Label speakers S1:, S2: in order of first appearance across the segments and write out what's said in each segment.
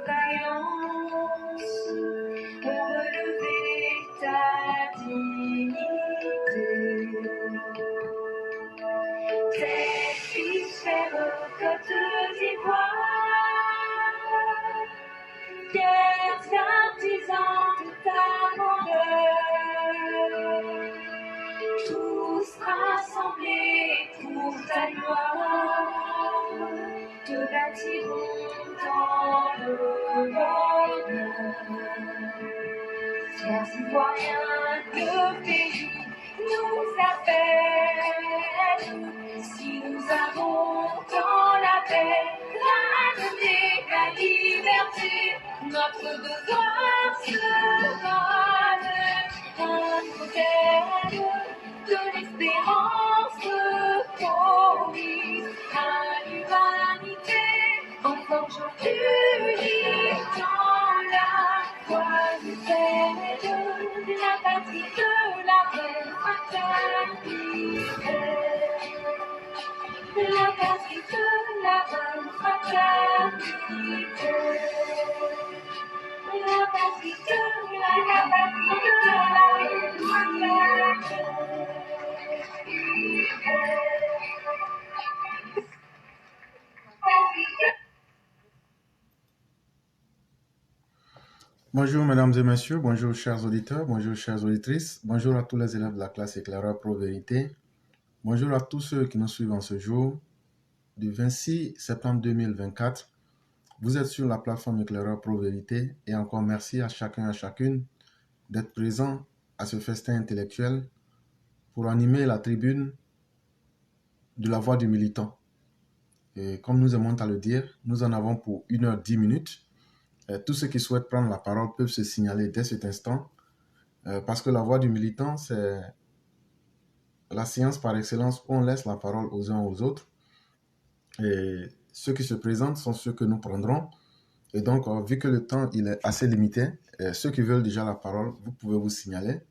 S1: vaillance pour relever ta dignité. Tes fils fermes côtes d'ivoire, fiers artisans de ta grandeur, tous rassemblés pour ta gloire, te bâtiront dans le bonheur. Fiers Ivoiriens, le pays nous appelle. Si nous avons dans la paix ramené la liberté, notre devoir sera un modèle de l'espérance promise à l'humanité, en forgeant unie dans la foi nouvelle, la patrie de la reine fraternité. La patrie de la reine fraternité. La patrie de la reine fraternité.
S2: Bonjour mesdames et messieurs, bonjour chers auditeurs, bonjour chères auditrices, bonjour à tous les élèves de la classe Éclaireur Pro Vérité, bonjour à tous ceux qui nous suivent en ce jour du 26 septembre 2024. Vous êtes sur la plateforme Éclaireur Pro Vérité et encore merci à chacun et à chacune d'être présent à ce festin intellectuel pour animer la tribune de la voix du militant. Et comme nous aimons à le dire, nous en avons pour 1h10. Tous ceux qui souhaitent prendre la parole peuvent se signaler dès cet instant parce que la voix du militant, c'est la séance par excellence où on laisse la parole aux uns aux autres. Et ceux qui se présentent sont ceux que nous prendrons. Et donc, vu que le temps il est assez limité, ceux qui veulent déjà la parole, vous pouvez vous signaler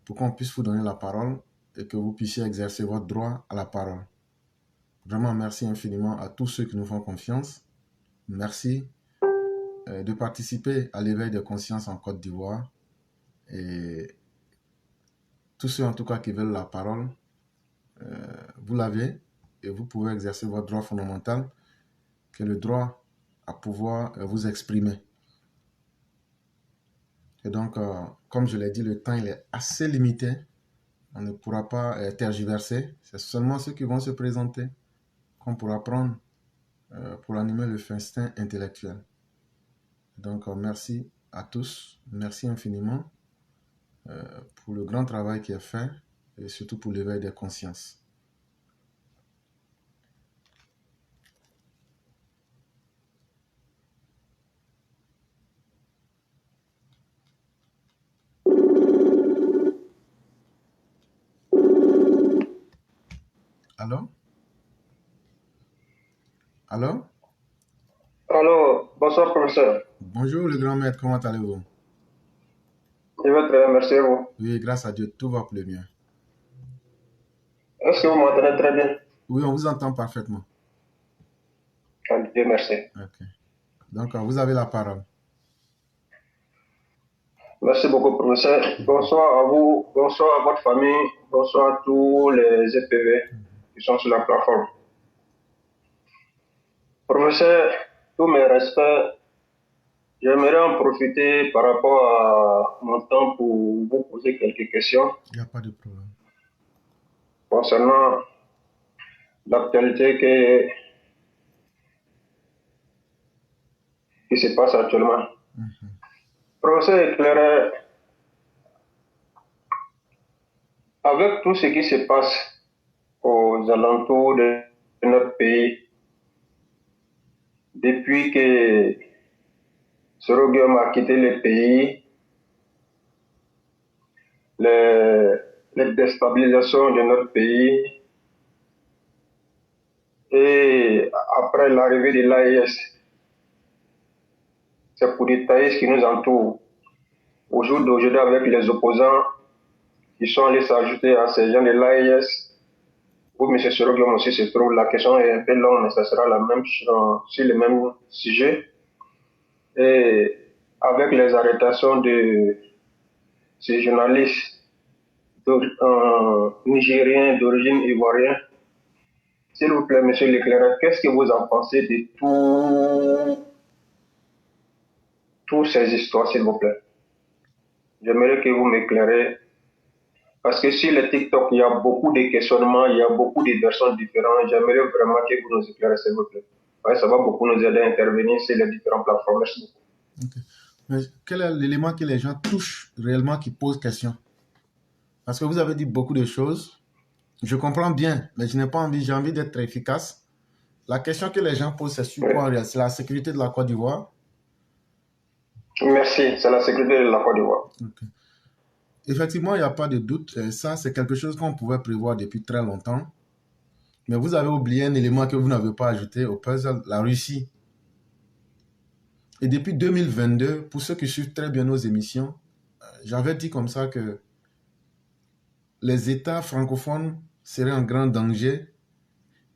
S2: pour qu'on puisse vous donner la parole et que vous puissiez exercer votre droit à la parole. Vraiment, merci infiniment à tous ceux qui nous font confiance. Merci de participer à l'éveil de conscience en Côte d'Ivoire. Et tous ceux en tout cas qui veulent la parole, vous l'avez et vous pouvez exercer votre droit fondamental qui est le droit à pouvoir vous exprimer. Et donc, comme je l'ai dit, le temps il est assez limité. On ne pourra pas tergiverser. C'est seulement ceux qui vont se présenter qu'on pourra prendre pour animer le festin intellectuel. Donc, merci à tous. Merci infiniment pour le grand travail qui est fait et surtout pour l'éveil des consciences. Allô? Allô?
S3: Allô, bonsoir professeur.
S2: Bonjour le grand maître, comment allez-vous?
S3: Je vais très bien, merci à vous.
S2: Oui, grâce à Dieu, tout va pour le mieux.
S3: Est-ce que vous m'entendez très bien?
S2: Oui, on vous entend parfaitement.
S3: Dieu merci.
S2: Ok. Donc, vous avez la parole.
S3: Merci beaucoup professeur. Bonsoir à vous, bonsoir à votre famille, bonsoir à tous les EPV qui sont sur la plateforme. Professeur, tous mes respects, j'aimerais en profiter par rapport à mon temps pour vous poser quelques questions.
S2: Il n'y a pas de problème.
S3: Concernant l'actualité qui se passe actuellement. Professeur Éclaireur, avec tout ce qui se passe aux alentours de notre pays, depuis que Soroguium a quitté le pays, les déstabilisations de notre pays, et après l'arrivée de l'AIS, c'est pour détailler ce qui nous entoure. Au jour d'aujourd'hui, avec les opposants qui sont allés s'ajouter à ces gens de l'AIS, où M. Soroguium aussi se trouve, la question est un peu longue, mais ça sera la même sur le même sujet. Et avec les arrestations de ces journalistes nigériens d'origine ivoirienne, s'il vous plaît, monsieur l'éclaireur, qu'est-ce que vous en pensez de toutes ces histoires, s'il vous plaît? J'aimerais que vous m'éclairez. Parce que sur le TikTok, il y a beaucoup de questionnements, il y a beaucoup de versions différentes. J'aimerais vraiment que vous nous éclairez, s'il vous plaît. Ouais, ça va beaucoup nous aider à intervenir sur les différentes plateformes. Merci beaucoup.
S2: Ok. Mais quel est l'élément que les gens touchent réellement qui pose question? Parce que vous avez dit beaucoup de choses. Je comprends bien, mais je n'ai pas envie, j'ai envie d'être efficace. La question que les gens posent, c'est sur quoi? C'est la sécurité de la Côte d'Ivoire.
S3: Merci, c'est la sécurité de la Côte d'Ivoire.
S2: Okay. Effectivement, il n'y a pas de doute. Ça, c'est quelque chose qu'on pouvait prévoir depuis très longtemps. Mais vous avez oublié un élément que vous n'avez pas ajouté au puzzle, la Russie. Et depuis 2022, pour ceux qui suivent très bien nos émissions, j'avais dit comme ça que les États francophones seraient en grand danger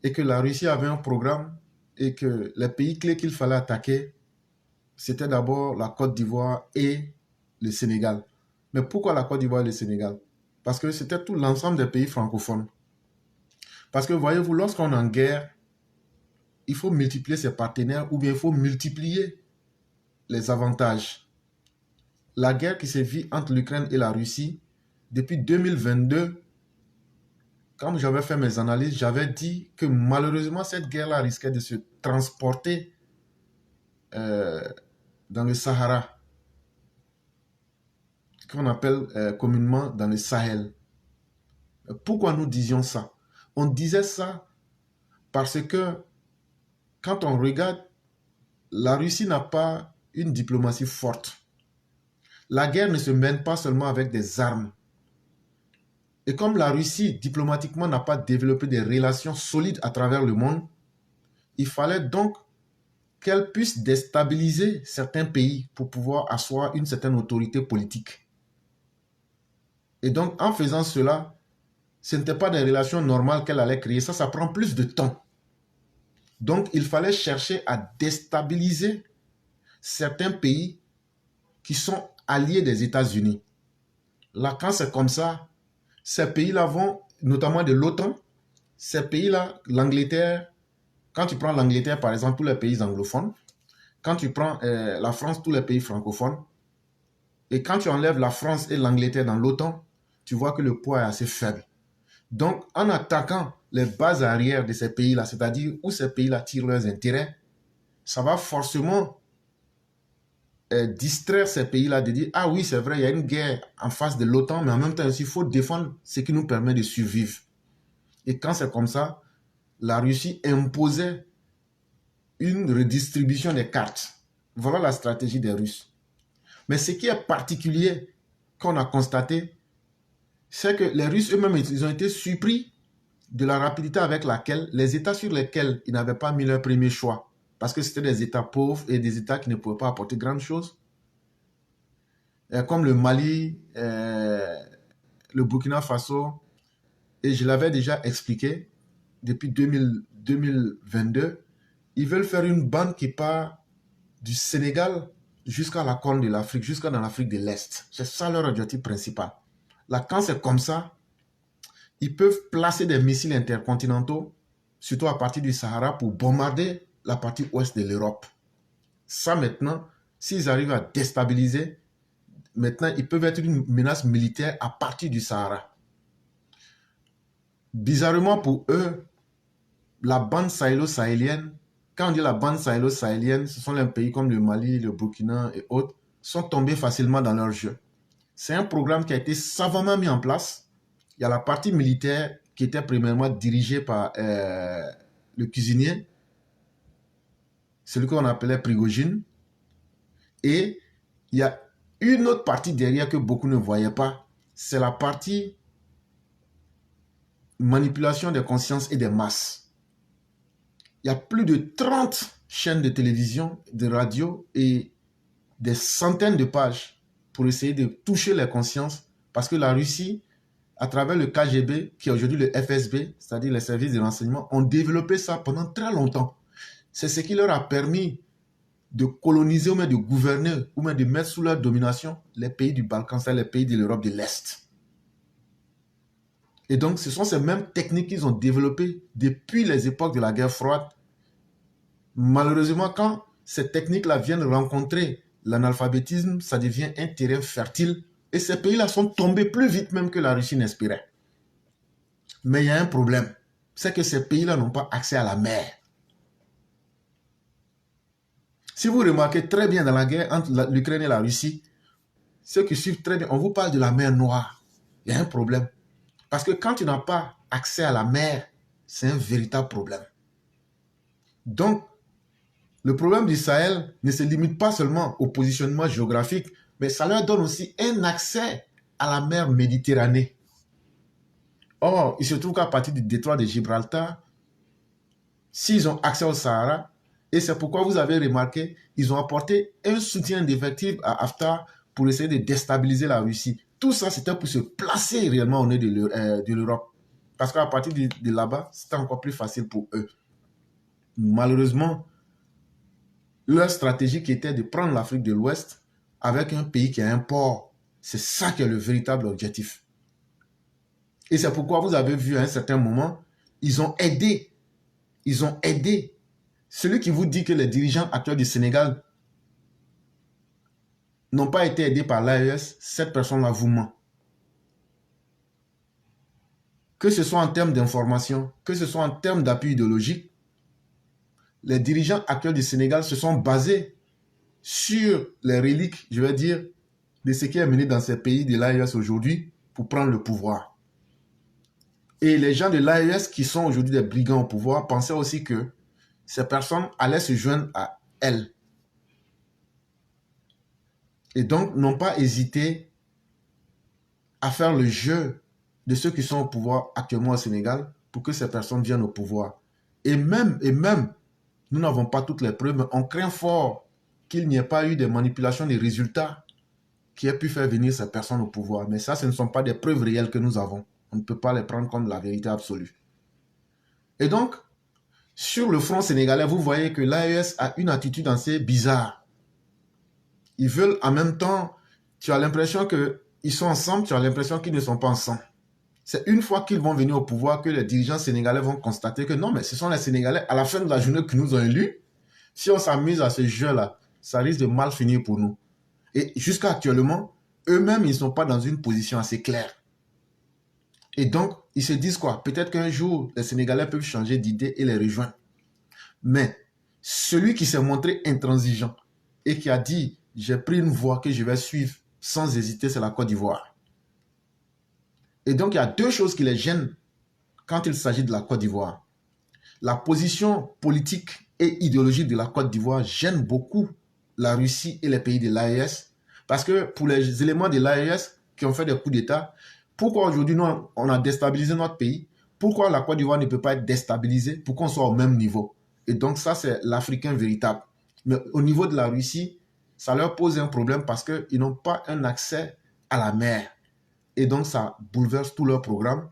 S2: et que la Russie avait un programme et que les pays clés qu'il fallait attaquer, c'était d'abord la Côte d'Ivoire et le Sénégal. Mais pourquoi la Côte d'Ivoire et le Sénégal? Parce que c'était tout l'ensemble des pays francophones. Parce que voyez-vous, lorsqu'on est en guerre, il faut multiplier ses partenaires ou bien il faut multiplier les avantages. La guerre qui s'est vue entre l'Ukraine et la Russie, depuis 2022, quand j'avais fait mes analyses, j'avais dit que malheureusement, cette guerre-là risquait de se transporter dans le Sahara, qu'on appelle communément dans le Sahel. Pourquoi nous disions ça? On disait ça parce que quand on regarde, la Russie n'a pas une diplomatie forte. La guerre ne se mène pas seulement avec des armes. Et comme la Russie, diplomatiquement, n'a pas développé des relations solides à travers le monde, il fallait donc qu'elle puisse déstabiliser certains pays pour pouvoir asseoir une certaine autorité politique. Et donc, en faisant cela, ce n'était pas des relations normales qu'elle allait créer. Ça prend plus de temps. Donc, il fallait chercher à déstabiliser certains pays qui sont alliés des États-Unis. Là, quand c'est comme ça, ces pays-là vont, notamment de l'OTAN, ces pays-là, l'Angleterre, quand tu prends l'Angleterre, par exemple, tous les pays anglophones, quand tu prends la France, tous les pays francophones, et quand tu enlèves la France et l'Angleterre dans l'OTAN, tu vois que le poids est assez faible. Donc, en attaquant les bases arrières de ces pays-là, c'est-à-dire où ces pays-là tirent leurs intérêts, ça va forcément distraire ces pays-là de dire « Ah oui, c'est vrai, il y a une guerre en face de l'OTAN, mais en même temps, il faut défendre ce qui nous permet de survivre. » Et quand c'est comme ça, la Russie imposait une redistribution des cartes. Voilà la stratégie des Russes. Mais ce qui est particulier qu'on a constaté, c'est que les Russes eux-mêmes, ils ont été surpris de la rapidité avec laquelle les États sur lesquels ils n'avaient pas mis leur premier choix, parce que c'était des États pauvres et des États qui ne pouvaient pas apporter grand chose, comme le Mali, le Burkina Faso, et je l'avais déjà expliqué, depuis 2022, ils veulent faire une bande qui part du Sénégal jusqu'à la Corne de l'Afrique, jusqu'à dans l'Afrique de l'Est. C'est ça leur objectif principal. Là, quand c'est comme ça, ils peuvent placer des missiles intercontinentaux, surtout à partir du Sahara, pour bombarder la partie ouest de l'Europe. Ça, maintenant, s'ils arrivent à déstabiliser, maintenant, ils peuvent être une menace militaire à partir du Sahara. Bizarrement pour eux, la bande sahélo-sahélienne, quand on dit la bande sahélo-sahélienne, ce sont les pays comme le Mali, le Burkina et autres, sont tombés facilement dans leur jeu. C'est un programme qui a été savamment mis en place. Il y a la partie militaire qui était premièrement dirigée par le cuisinier, celui qu'on appelait Prigojine. Et il y a une autre partie derrière que beaucoup ne voyaient pas. C'est la partie manipulation des consciences et des masses. Il y a plus de 30 chaînes de télévision, de radio et des centaines de pages pour essayer de toucher les consciences, parce que la Russie, à travers le KGB, qui est aujourd'hui le FSB, c'est-à-dire les services de renseignement, ont développé ça pendant très longtemps. C'est ce qui leur a permis de coloniser ou même de gouverner ou même de mettre sous leur domination les pays du Balkan, c'est-à-dire les pays de l'Europe de l'Est. Et donc, ce sont ces mêmes techniques qu'ils ont développées depuis les époques de la guerre froide. Malheureusement, quand ces techniques-là viennent rencontrer l'analphabétisme, ça devient un terrain fertile. Et ces pays-là sont tombés plus vite même que la Russie n'espérait. Mais il y a un problème. C'est que ces pays-là n'ont pas accès à la mer. Si vous remarquez très bien dans la guerre entre l'Ukraine et la Russie, ceux qui suivent très bien, on vous parle de la mer Noire. Il y a un problème. Parce que quand tu n'as pas accès à la mer, c'est un véritable problème. Donc, le problème du Sahel ne se limite pas seulement au positionnement géographique, mais ça leur donne aussi un accès à la mer Méditerranée. Or, il se trouve qu'à partir du détroit de Gibraltar, s'ils ont accès au Sahara, et c'est pourquoi vous avez remarqué, ils ont apporté un soutien indéfectible à Haftar pour essayer de déstabiliser la Russie. Tout ça, c'était pour se placer réellement au nez de l'Europe. Parce qu'à partir de là-bas, c'était encore plus facile pour eux. Malheureusement, leur stratégie qui était de prendre l'Afrique de l'Ouest avec un pays qui a un port, c'est ça qui est le véritable objectif. Et c'est pourquoi vous avez vu à un certain moment, ils ont aidé. Celui qui vous dit que les dirigeants actuels du Sénégal n'ont pas été aidés par l'AES, cette personne-là vous ment. Que ce soit en termes d'information, que ce soit en termes d'appui idéologique, les dirigeants actuels du Sénégal se sont basés sur les reliques, je vais dire, de ce qui est mené dans ces pays de l'AES aujourd'hui pour prendre le pouvoir. Et les gens de l'AES qui sont aujourd'hui des brigands au pouvoir pensaient aussi que ces personnes allaient se joindre à elles. Et donc n'ont pas hésité à faire le jeu de ceux qui sont au pouvoir actuellement au Sénégal pour que ces personnes viennent au pouvoir. Et même, nous n'avons pas toutes les preuves, mais on craint fort qu'il n'y ait pas eu de manipulation des résultats qui aient pu faire venir ces personnes au pouvoir. Mais ça, ce ne sont pas des preuves réelles que nous avons. On ne peut pas les prendre comme la vérité absolue. Et donc, sur le front sénégalais, vous voyez que l'AES a une attitude assez bizarre. Ils veulent en même temps, tu as l'impression qu'ils sont ensemble, tu as l'impression qu'ils ne sont pas ensemble. C'est une fois qu'ils vont venir au pouvoir que les dirigeants sénégalais vont constater que non, mais ce sont les Sénégalais, à la fin de la journée, qui nous ont élus. Si on s'amuse à ce jeu-là, ça risque de mal finir pour nous. Et jusqu'à actuellement, eux-mêmes, ils ne sont pas dans une position assez claire. Et donc, ils se disent quoi? Peut-être qu'un jour, les Sénégalais peuvent changer d'idée et les rejoindre. Mais celui qui s'est montré intransigeant et qui a dit « j'ai pris une voie que je vais suivre sans hésiter », c'est la Côte d'Ivoire. Et donc, il y a deux choses qui les gênent quand il s'agit de la Côte d'Ivoire. La position politique et idéologique de la Côte d'Ivoire gêne beaucoup la Russie et les pays de l'AES. Parce que pour les éléments de l'AES qui ont fait des coups d'État, pourquoi aujourd'hui nous, on a déstabilisé notre pays? Pourquoi la Côte d'Ivoire ne peut pas être déstabilisée pour qu'on soit au même niveau? Et donc ça, c'est l'Africain véritable. Mais au niveau de la Russie, ça leur pose un problème parce qu'ils n'ont pas un accès à la mer. Et donc ça bouleverse tout leur programme,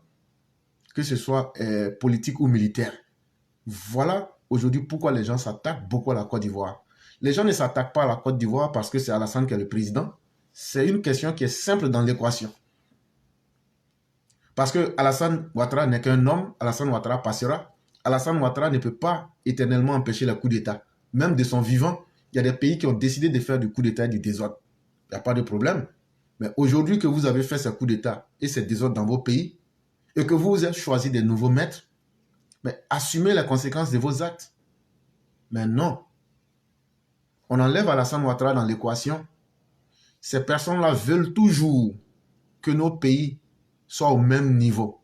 S2: que ce soit politique ou militaire. Voilà aujourd'hui pourquoi les gens s'attaquent beaucoup à la Côte d'Ivoire. Les gens ne s'attaquent pas à la Côte d'Ivoire parce que c'est Alassane qui est le président. C'est une question qui est simple dans l'équation. Parce que Alassane Ouattara n'est qu'un homme, Alassane Ouattara passera. Alassane Ouattara ne peut pas éternellement empêcher le coup d'État. Même de son vivant, il y a des pays qui ont décidé de faire du coup d'État et du désordre. Il n'y a pas de problème. Mais aujourd'hui que vous avez fait ce coup d'État et ce désordre dans vos pays, et que vous avez choisi des nouveaux maîtres, mais assumez les conséquences de vos actes. Mais non. On enlève Alassane Ouattara dans l'équation. Ces personnes-là veulent toujours que nos pays soient au même niveau.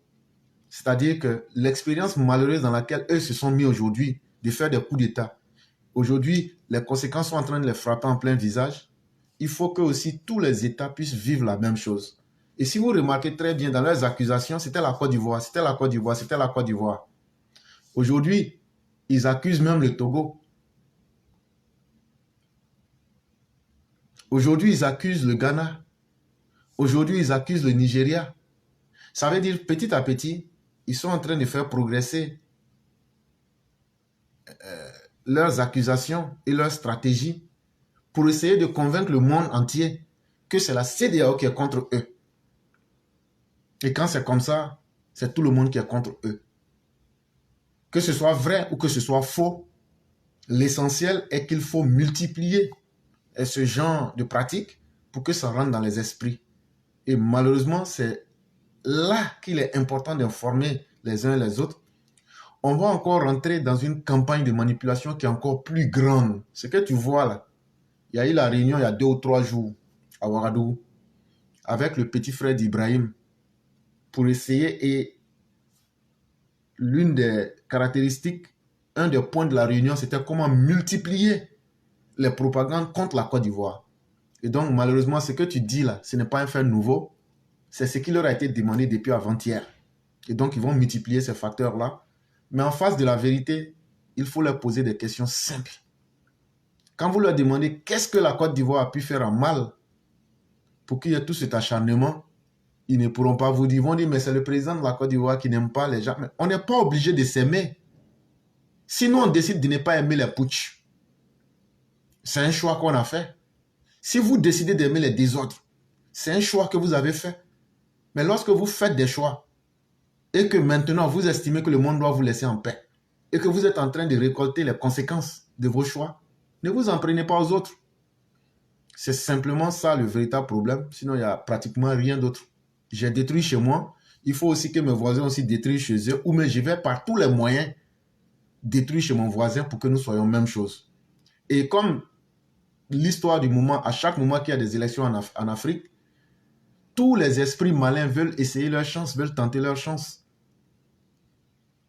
S2: C'est-à-dire que l'expérience malheureuse dans laquelle eux se sont mis aujourd'hui de faire des coups d'État, aujourd'hui, les conséquences sont en train de les frapper en plein visage. Il faut que aussi tous les États puissent vivre la même chose. Et si vous remarquez très bien dans leurs accusations, c'était la Côte d'Ivoire, c'était la Côte d'Ivoire, c'était la Côte d'Ivoire. Aujourd'hui, ils accusent même le Togo. Aujourd'hui, ils accusent le Ghana. Aujourd'hui, ils accusent le Nigeria. Ça veut dire petit à petit, ils sont en train de faire progresser leurs accusations et leurs stratégies pour essayer de convaincre le monde entier que c'est la CEDEAO qui est contre eux. Et quand c'est comme ça, c'est tout le monde qui est contre eux. Que ce soit vrai ou que ce soit faux, l'essentiel est qu'il faut multiplier ce genre de pratique pour que ça rentre dans les esprits. Et malheureusement, c'est là qu'il est important d'informer les uns et les autres. On va encore rentrer dans une campagne de manipulation qui est encore plus grande. Ce que tu vois là, il y a eu la réunion il y a 2 ou 3 jours à Ouagadougou avec le petit frère d'Ibrahim pour essayer, et l'une des caractéristiques, un des points de la réunion, c'était comment multiplier les propagandes contre la Côte d'Ivoire. Et donc, malheureusement, ce que tu dis là, ce n'est pas un fait nouveau, c'est ce qui leur a été demandé depuis avant-hier. Et donc, ils vont multiplier ces facteurs-là. Mais en face de la vérité, il faut leur poser des questions simples. Quand vous leur demandez qu'est-ce que la Côte d'Ivoire a pu faire en mal pour qu'il y ait tout cet acharnement, ils ne pourront pas vous dire. Ils vont dire, mais c'est le président de la Côte d'Ivoire qui n'aime pas les gens. Mais on n'est pas obligé de s'aimer. Sinon, on décide de ne pas aimer les putsch. C'est un choix qu'on a fait. Si vous décidez d'aimer les désordres, c'est un choix que vous avez fait. Mais lorsque vous faites des choix et que maintenant vous estimez que le monde doit vous laisser en paix et que vous êtes en train de récolter les conséquences de vos choix, ne vous en prenez pas aux autres. C'est simplement ça le véritable problème. Sinon, il n'y a pratiquement rien d'autre. J'ai détruit chez moi. Il faut aussi que mes voisins aussi détruisent chez eux. Ou mais je vais par tous les moyens détruire chez mon voisin pour que nous soyons même chose. Et comme l'histoire du moment, à chaque moment qu'il y a des élections en Afrique, tous les esprits malins veulent essayer leur chance, veulent tenter leur chance.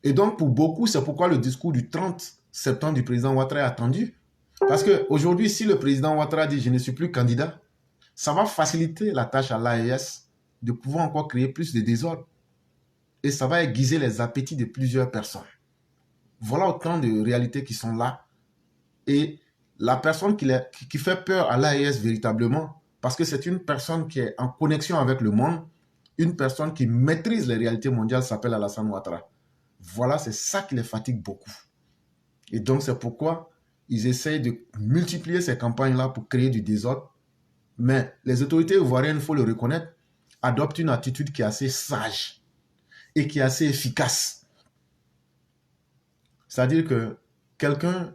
S2: Et donc, pour beaucoup, c'est pourquoi le discours du 30 septembre du président Ouattara est attendu. Parce qu'aujourd'hui, si le président Ouattara dit « je ne suis plus candidat », ça va faciliter la tâche à l'AES de pouvoir encore créer plus de désordre. Et ça va aiguiser les appétits de plusieurs personnes. Voilà autant de réalités qui sont là. Et la personne qui fait peur à l'AES véritablement, parce que c'est une personne qui est en connexion avec le monde, une personne qui maîtrise les réalités mondiales, s'appelle Alassane Ouattara. Voilà, c'est ça qui les fatigue beaucoup. Et donc, c'est pourquoi ils essayent de multiplier ces campagnes-là pour créer du désordre. Mais les autorités ivoiriennes, il faut le reconnaître, adoptent une attitude qui est assez sage et qui est assez efficace. C'est-à-dire que quelqu'un,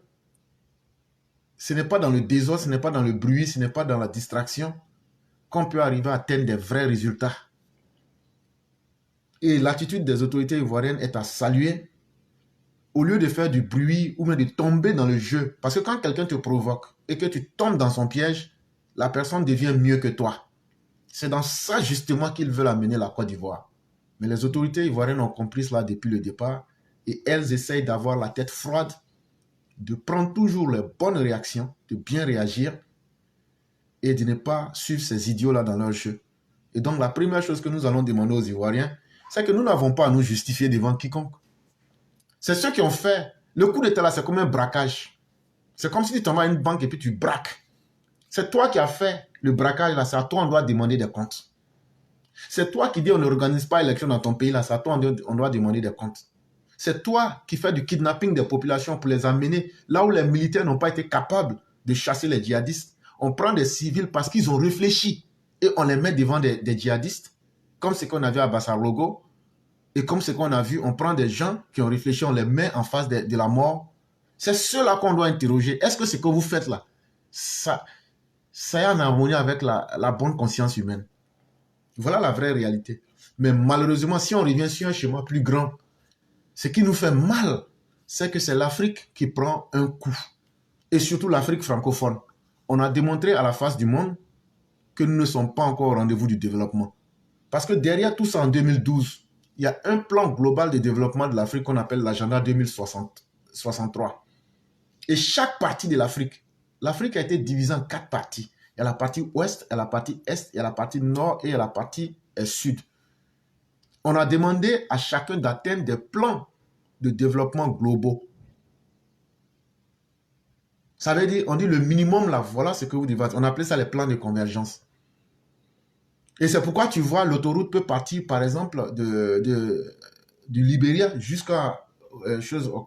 S2: ce n'est pas dans le désordre, ce n'est pas dans le bruit, ce n'est pas dans la distraction qu'on peut arriver à atteindre des vrais résultats. Et l'attitude des autorités ivoiriennes est à saluer, au lieu de faire du bruit ou même de tomber dans le jeu. Parce que quand quelqu'un te provoque et que tu tombes dans son piège, la personne devient mieux que toi. C'est dans ça justement qu'ils veulent amener la Côte d'Ivoire. Mais les autorités ivoiriennes ont compris cela depuis le départ et elles essayent d'avoir la tête froide, de prendre toujours les bonnes réactions, de bien réagir et de ne pas suivre ces idiots-là dans leur jeu. Et donc la première chose que nous allons demander aux Ivoiriens, c'est que nous n'avons pas à nous justifier devant quiconque. C'est ceux qui ont fait. Le coup d'état là, c'est comme un braquage. C'est comme si tu tombes à une banque et puis tu braques. C'est toi qui as fait le braquage là, c'est à toi on doit demander des comptes. C'est toi qui dis on n'organise pas l'élection dans ton pays là, c'est à toi on doit demander des comptes. C'est toi qui fais du kidnapping des populations pour les amener là où les militaires n'ont pas été capables de chasser les djihadistes. On prend des civils parce qu'ils ont réfléchi et on les met devant des djihadistes, comme ce qu'on a vu à Bassar-Logo. Et comme ce qu'on a vu, on prend des gens qui ont réfléchi, on les met en face de la mort. C'est ceux-là qu'on doit interroger. Est-ce que ce que vous faites là, ça est en harmonie avec la bonne conscience humaine? Voilà la vraie réalité. Mais malheureusement, si on revient sur un schéma plus grand, ce qui nous fait mal, c'est que c'est l'Afrique qui prend un coup. Et surtout l'Afrique francophone. On a démontré à la face du monde que nous ne sommes pas encore au rendez-vous du développement. Parce que derrière tout ça en 2012, il y a un plan global de développement de l'Afrique qu'on appelle l'agenda 2063. Et chaque partie de l'Afrique a été divisée en 4 parties. Il y a la partie ouest, il y a la partie est, il y a la partie nord et il y a la partie sud. On a demandé à chacun d'atteindre des plans de développement globaux. Ça veut dire, on dit le minimum là, voilà ce que vous devez. On appelait ça les plans de convergence. Et c'est pourquoi tu vois, l'autoroute peut partir, par exemple, du Libéria jusqu'à,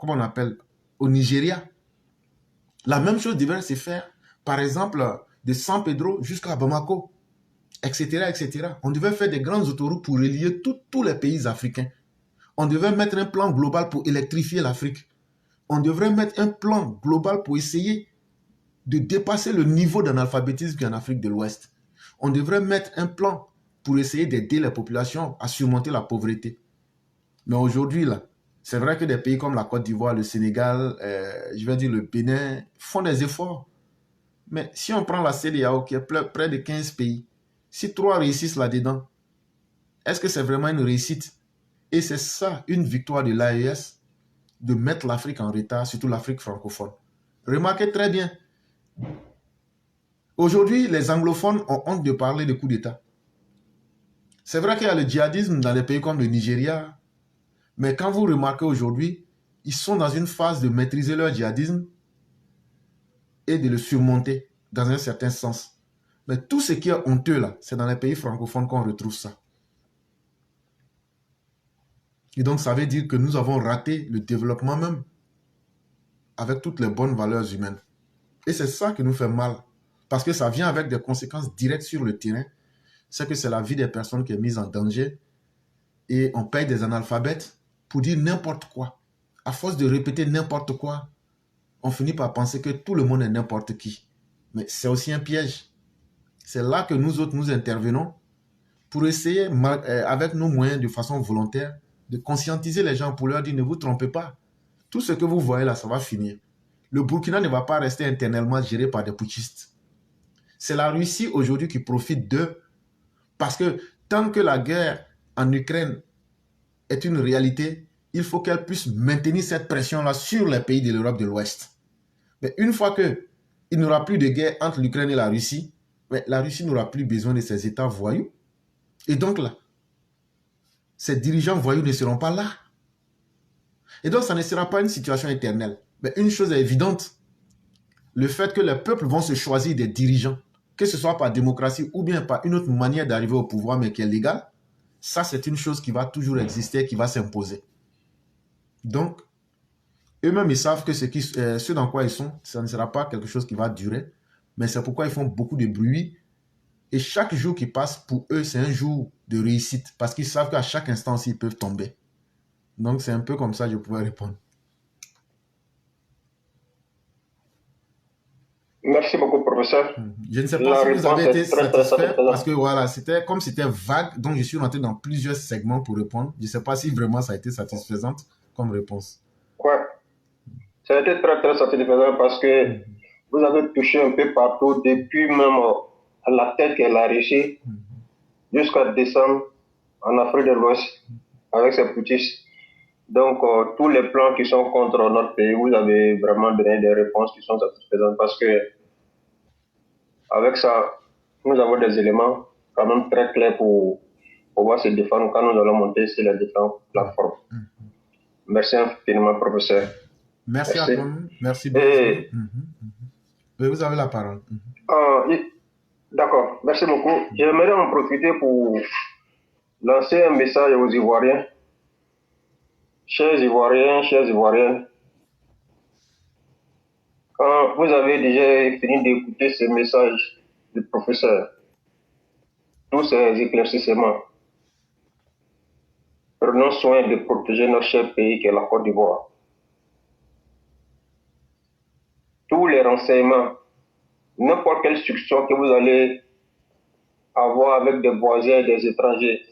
S2: comment on appelle, au Nigeria. La même chose devrait se faire par exemple, de San Pedro jusqu'à Bamako, etc., etc. On devait faire des grandes autoroutes pour relier tous les pays africains. On devait mettre un plan global pour électrifier l'Afrique. On devrait mettre un plan global pour essayer de dépasser le niveau d'analphabétisme qu'il y a en Afrique de l'Ouest. On devrait mettre un plan pour essayer d'aider les populations à surmonter la pauvreté. Mais aujourd'hui, là, c'est vrai que des pays comme la Côte d'Ivoire, le Sénégal, je vais dire le Bénin, font des efforts. Mais si on prend la CEDEAO, qui est près de 15 pays, si 3 réussissent là-dedans, est-ce que c'est vraiment une réussite? Et c'est ça, une victoire de l'AES, de mettre l'Afrique en retard, surtout l'Afrique francophone. Remarquez très bien, aujourd'hui, les anglophones ont honte de parler de coup d'État. C'est vrai qu'il y a le djihadisme dans des pays comme le Nigeria, mais quand vous remarquez aujourd'hui, ils sont dans une phase de maîtriser leur djihadisme et de le surmonter dans un certain sens. Mais tout ce qui est honteux là, c'est dans les pays francophones qu'on retrouve ça. Et donc ça veut dire que nous avons raté le développement même avec toutes les bonnes valeurs humaines. Et c'est ça qui nous fait mal. Parce que ça vient avec des conséquences directes sur le terrain. C'est que c'est la vie des personnes qui est mise en danger. Et on paye des analphabètes pour dire n'importe quoi. À force de répéter n'importe quoi, on finit par penser que tout le monde est n'importe qui. Mais c'est aussi un piège. C'est là que nous autres, nous intervenons pour essayer, avec nos moyens de façon volontaire, de conscientiser les gens pour leur dire ne vous trompez pas. Tout ce que vous voyez là, ça va finir. Le Burkina ne va pas rester éternellement géré par des putschistes. C'est la Russie aujourd'hui qui profite d'eux parce que tant que la guerre en Ukraine est une réalité, il faut qu'elle puisse maintenir cette pression-là sur les pays de l'Europe de l'Ouest. Mais une fois qu'il n'y aura plus de guerre entre l'Ukraine et la Russie, la Russie n'aura plus besoin de ses États voyous. Et donc là, ces dirigeants voyous ne seront pas là. Et donc ça ne sera pas une situation éternelle. Mais une chose est évidente, le fait que les peuples vont se choisir des dirigeants, que ce soit par démocratie ou bien par une autre manière d'arriver au pouvoir, mais qui est légale, ça c'est une chose qui va toujours exister, qui va s'imposer. Donc, eux-mêmes, ils savent que ce dans quoi ils sont, ça ne sera pas quelque chose qui va durer, mais c'est pourquoi ils font beaucoup de bruit. Et chaque jour qui passe, pour eux, c'est un jour de réussite, parce qu'ils savent qu'à chaque instant, ils peuvent tomber. Donc, c'est un peu comme ça que je pouvais répondre.
S3: Merci beaucoup, professeur.
S2: Je ne sais
S3: La
S2: pas si vous avez
S3: réponse
S2: été
S3: est très, très
S2: satisfait,
S3: satisfaisante.
S2: parce que voilà, c'était comme c'était vague, donc je suis rentré dans plusieurs segments pour répondre. Je ne sais pas si vraiment ça a été satisfaisante comme réponse.
S3: Ouais, ça a été très, très satisfaisant parce que vous avez touché un peu partout, depuis même à la tête qu'elle a Russie jusqu'à descendre en Afrique de l'Ouest avec ses putschistes. Donc, tous les plans qui sont contre notre pays, vous avez vraiment donné des réponses qui sont satisfaisantes parce que avec ça, nous avons des éléments quand même très clairs pour pouvoir se défendre quand nous allons monter sur les différentes plateformes. Merci infiniment, professeur.
S2: Merci à
S3: Merci.
S2: toi. Merci beaucoup.
S3: Et,
S2: Oui, vous avez la parole.
S3: d'accord, merci beaucoup. J'aimerais en profiter pour lancer un message aux Ivoiriens. Chers Ivoiriens, chères Ivoiriennes, quand vous avez déjà fini d'écouter ce message du professeur, tous ces éclaircissements, prenons soin de protéger notre cher pays qui est la Côte d'Ivoire. Tous les renseignements, n'importe quelle discussion que vous allez avoir avec des voisins et des étrangers,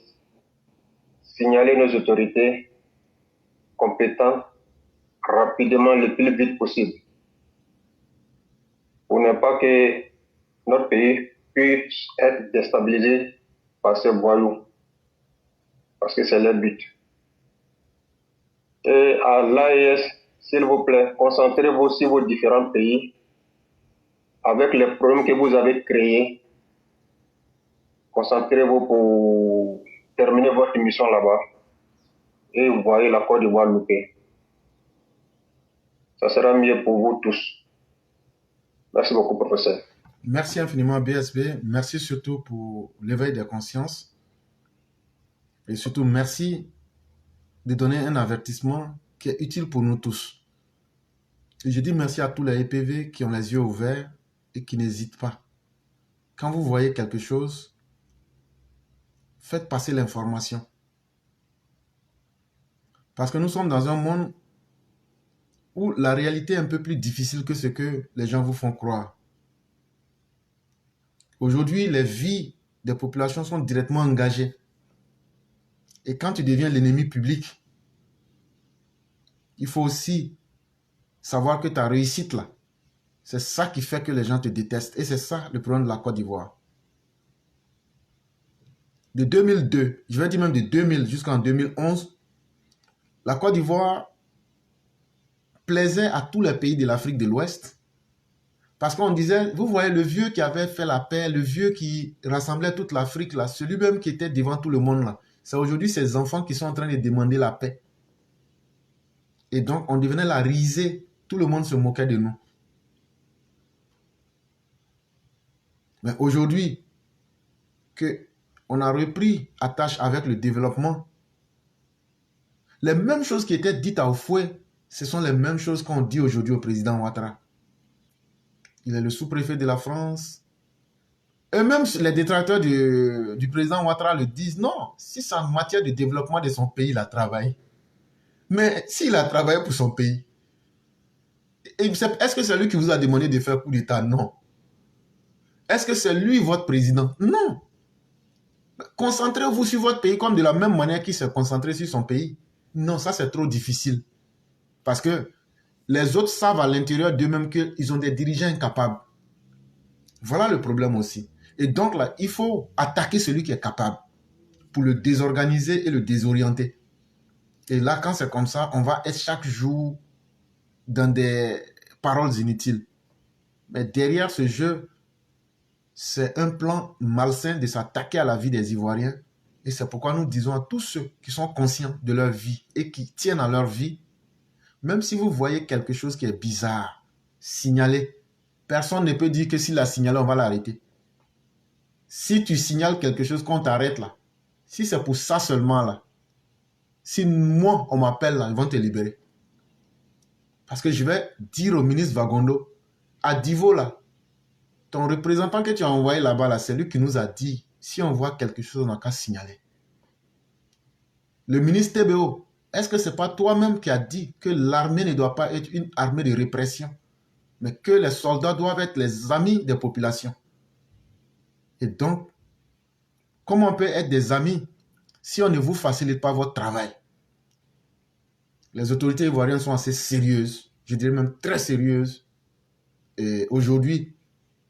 S3: signalez nos autorités compétentes rapidement le plus vite possible. Pour ne pas que notre pays puisse être déstabilisé par ces voyous, parce que c'est leur but. Et à l'AES, s'il vous plaît, concentrez-vous sur vos différents pays avec les problèmes que vous avez créés. Concentrez-vous pour terminer votre mission là-bas et vous voyez la Côte d'Ivoire louper. Ça sera mieux pour vous tous. Merci beaucoup, professeur.
S2: Merci infiniment, BSB. Merci surtout pour l'éveil des consciences. Et surtout, merci de donner un avertissement qui est utile pour nous tous. Et je dis merci à tous les EPV qui ont les yeux ouverts et qui n'hésitent pas. Quand vous voyez quelque chose, faites passer l'information. Parce que nous sommes dans un monde où la réalité est un peu plus difficile que ce que les gens vous font croire. Aujourd'hui, les vies des populations sont directement engagées. Et quand tu deviens l'ennemi public, il faut aussi savoir que ta réussite là, c'est ça qui fait que les gens te détestent. Et c'est ça le problème de la Côte d'Ivoire. De 2002, je vais dire même de 2000 jusqu'en 2011, la Côte d'Ivoire plaisait à tous les pays de l'Afrique de l'Ouest. Parce qu'on disait, vous voyez le vieux qui avait fait la paix, le vieux qui rassemblait toute l'Afrique là, celui même qui était devant tout le monde là. C'est aujourd'hui ces enfants qui sont en train de demander la paix. Et donc on devenait la risée, tout le monde se moquait de nous. Mais aujourd'hui, qu'on a repris attache avec le développement, les mêmes choses qui étaient dites à Oufoué, ce sont les mêmes choses qu'on dit aujourd'hui au président Ouattara. Il est le sous-préfet de la France. Et même les détracteurs du président Ouattara le disent, non, si c'est en matière de développement de son pays, il a travaillé. Mais s'il a travaillé pour son pays, est-ce que c'est lui qui vous a demandé de faire coup d'État? Non. Est-ce que c'est lui votre président? Non. Concentrez-vous sur votre pays comme de la même manière qu'il s'est concentré sur son pays. Non, ça c'est trop difficile. Parce que les autres savent à l'intérieur d'eux-mêmes qu'ils ont des dirigeants incapables. Voilà le problème aussi. Et donc là, il faut attaquer celui qui est capable pour le désorganiser et le désorienter. Et là, quand c'est comme ça, on va être chaque jour dans des paroles inutiles. Mais derrière ce jeu, c'est un plan malsain de s'attaquer à la vie des Ivoiriens. Et c'est pourquoi nous disons à tous ceux qui sont conscients de leur vie et qui tiennent à leur vie, même si vous voyez quelque chose qui est bizarre, signalez. Personne ne peut dire que s'il l'a signalé, on va l'arrêter. Si tu signales quelque chose qu'on t'arrête là, si c'est pour ça seulement là, si moi on m'appelle là, ils vont te libérer. Parce que je vais dire au ministre Vagondo, à Divo là, ton représentant que tu as envoyé là-bas là, c'est lui qui nous a dit, si on voit quelque chose, on n'a qu'à signaler. Le ministre TBO, est-ce que ce n'est pas toi-même qui as dit que l'armée ne doit pas être une armée de répression, mais que les soldats doivent être les amis des populations? Et donc, comment on peut être des amis si on ne vous facilite pas votre travail? Les autorités ivoiriennes sont assez sérieuses, je dirais même très sérieuses. Et aujourd'hui,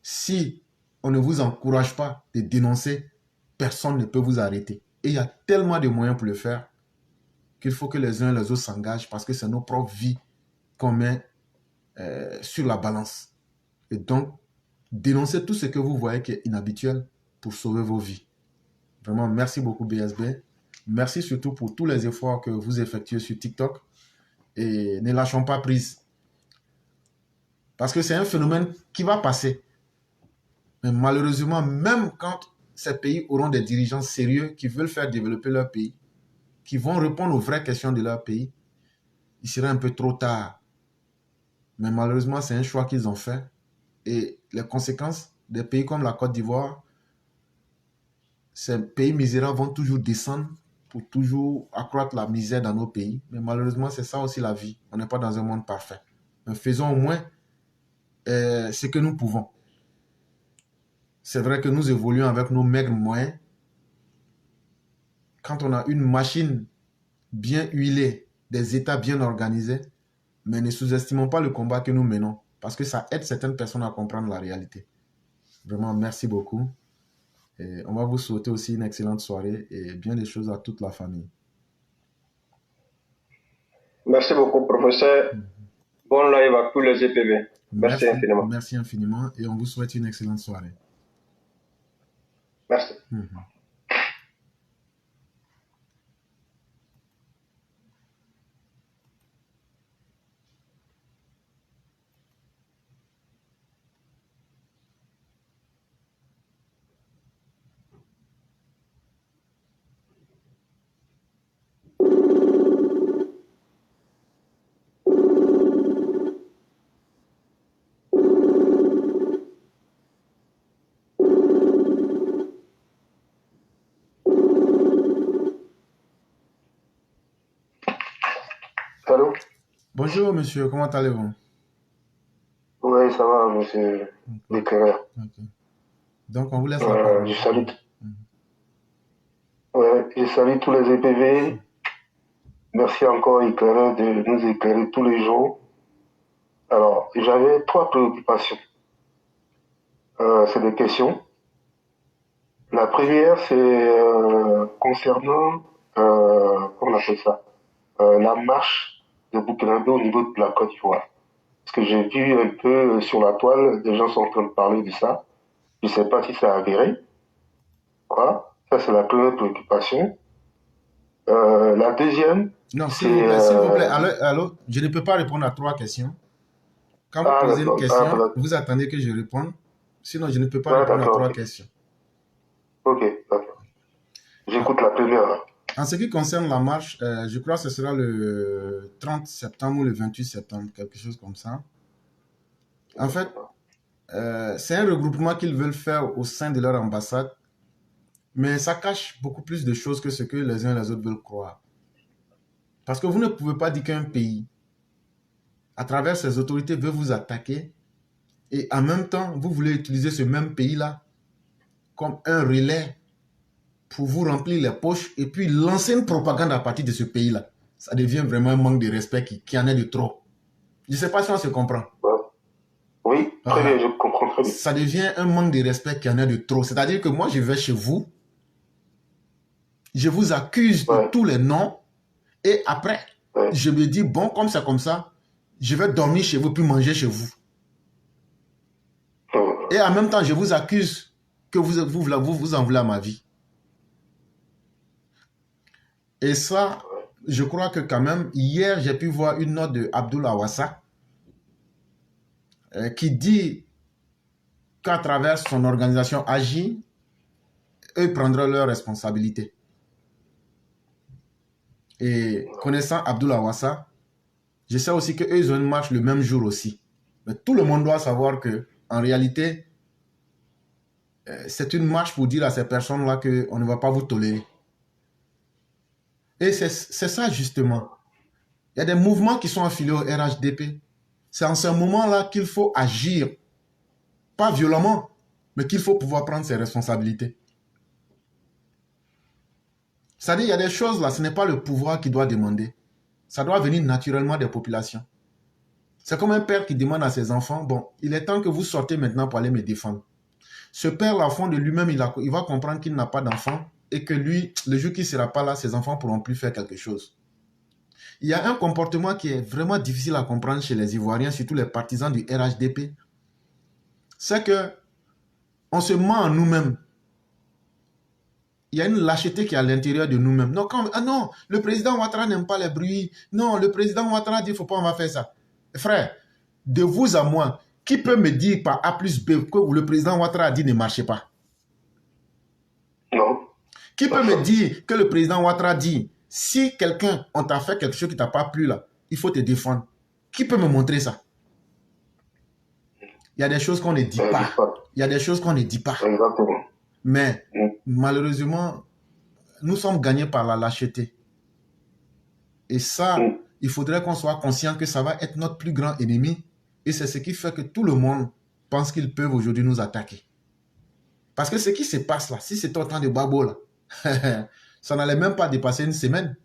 S2: si on ne vous encourage pas de dénoncer, personne ne peut vous arrêter. Et il y a tellement de moyens pour le faire qu'il faut que les uns et les autres s'engagent parce que c'est nos propres vies qu'on met sur la balance. Et donc, dénoncez tout ce que vous voyez qui est inhabituel pour sauver vos vies. Vraiment, merci beaucoup BSB. Merci surtout pour tous les efforts que vous effectuez sur TikTok. Et ne lâchons pas prise. Parce que c'est un phénomène qui va passer. Mais malheureusement, même quand ces pays auront des dirigeants sérieux qui veulent faire développer leur pays, qui vont répondre aux vraies questions de leur pays, il sera un peu trop tard. Mais malheureusement, c'est un choix qu'ils ont fait. Et les conséquences des pays comme la Côte d'Ivoire, ces pays misérables vont toujours descendre pour toujours accroître la misère dans nos pays. Mais malheureusement, c'est ça aussi la vie. On n'est pas dans un monde parfait. Mais faisons au moins ce que nous pouvons. C'est vrai que nous évoluons avec nos maigres moyens. Quand on a une machine bien huilée, des États bien organisés, mais ne sous-estimons pas le combat que nous menons, parce que ça aide certaines personnes à comprendre la réalité. Vraiment, merci beaucoup. Et on va vous souhaiter aussi une excellente soirée et bien des choses à toute la famille.
S3: Merci beaucoup, professeur. Bon live à tous les EPV. Merci infiniment.
S2: Merci infiniment et on vous souhaite une excellente soirée.
S3: Merci.
S4: allô?
S2: Bonjour, monsieur, comment allez-vous?
S4: Oui, ça va, monsieur
S2: Ok,
S4: l'éclaireur.
S2: ok. Donc, on vous laisse la parole. Mhm.
S4: Je salue tous les EPV. Merci encore, éclaireur, de nous éclairer tous les jours. Alors, j'avais 3 préoccupations. C'est des questions. La première, c'est concernant, comment on appelle ça, la marche de Burkinabé au niveau de la Côte d'Ivoire. Parce que j'ai vu un peu sur la toile, des gens sont en train de parler de ça. Je ne sais pas si c'est avéré. Quoi? Ça, c'est la première préoccupation. La deuxième,
S2: Non,
S4: c'est...
S2: s'il vous plaît, allô, je ne peux pas répondre à 3 questions. Quand vous
S4: Ah,
S2: posez une
S4: d'accord. Ah,
S2: question,
S4: d'accord.
S2: vous attendez que je réponde. Sinon, je ne peux pas
S4: Ah,
S2: répondre à
S4: d'accord,
S2: 3
S4: ok.
S2: questions.
S4: Ok, d'accord.
S2: Ah,
S4: J'écoute la première, là.
S2: en ce qui concerne la marche, je crois que ce sera le 30 septembre ou le 28 septembre, quelque chose comme ça. En fait, c'est un regroupement qu'ils veulent faire au sein de leur ambassade, mais ça cache beaucoup plus de choses que ce que les uns et les autres veulent croire. Parce que vous ne pouvez pas dire qu'un pays, à travers ses autorités, veut vous attaquer et en même temps, vous voulez utiliser ce même pays-là comme un relais pour vous remplir les poches et puis lancer une propagande à partir de ce pays-là. Ça devient vraiment un manque de respect qui en est de trop. Je ne sais pas si on se comprend.
S4: Ouais. Oui, très bien,
S2: Voilà.
S4: je comprends très bien.
S2: Ça devient un manque de respect qui en est de trop. C'est-à-dire que moi, je vais chez vous, je vous accuse de
S4: Ouais,
S2: tous les noms et après,
S4: ouais.
S2: je me dis, bon, comme c'est comme ça, je vais dormir chez vous puis manger chez vous. Et en même temps, je vous accuse que vous en voulez à ma vie. Et ça, je crois que quand même, hier, j'ai pu voir une note de Abdoul Awassa qui dit qu'à travers son organisation Agi, eux prendront leurs responsabilités. Et connaissant Abdoul Awassa, je sais aussi qu'eux, ils ont une marche le même jour aussi. Mais tout le monde doit savoir que, en réalité, c'est une marche pour dire à ces personnes-là qu'on ne va pas vous tolérer. Et c'est ça justement. Il y a des mouvements qui sont affiliés au RHDP. C'est en ce moment-là qu'il faut agir. Pas violemment, mais qu'il faut pouvoir prendre ses responsabilités. C'est-à-dire, il y a des choses là, ce n'est pas le pouvoir qui doit demander. Ça doit venir naturellement des populations. C'est comme un père qui demande à ses enfants, bon, il est temps que vous sortez maintenant pour aller me défendre. Ce père-là, au fond de lui-même, il va comprendre qu'il n'a pas d'enfant et que lui, le jour qu'il ne sera pas là, ses enfants ne pourront plus faire quelque chose. Il y a un comportement qui est vraiment difficile à comprendre chez les Ivoiriens, surtout les partisans du RHDP. C'est que on se ment en nous-mêmes. Il y a une lâcheté qui est à l'intérieur de nous-mêmes. Non, non, le président Ouattara n'aime pas les bruits. Non, le président Ouattara dit, il ne faut pas, on va faire ça. Frère, de vous à moi, qui peut me dire par A plus B que le président Ouattara a dit ne marchez pas?
S4: Non.
S2: Qui peut me dire que le président Ouattara dit, si quelqu'un, on t'a fait quelque chose qui ne t'a pas plu là, il faut te défendre? Qui peut me montrer ça? Il y a des choses qu'on ne dit pas. Il y a des choses qu'on ne dit pas.
S4: Exactement.
S2: Mais malheureusement, nous sommes gagnés par la lâcheté. Et ça, il faudrait qu'on soit conscient que ça va être notre plus grand ennemi. Et c'est ce qui fait que tout le monde pense qu'ils peuvent aujourd'hui nous attaquer. Parce que ce qui se passe là, si c'était autant de babos là, ça n'allait même pas dépasser une semaine.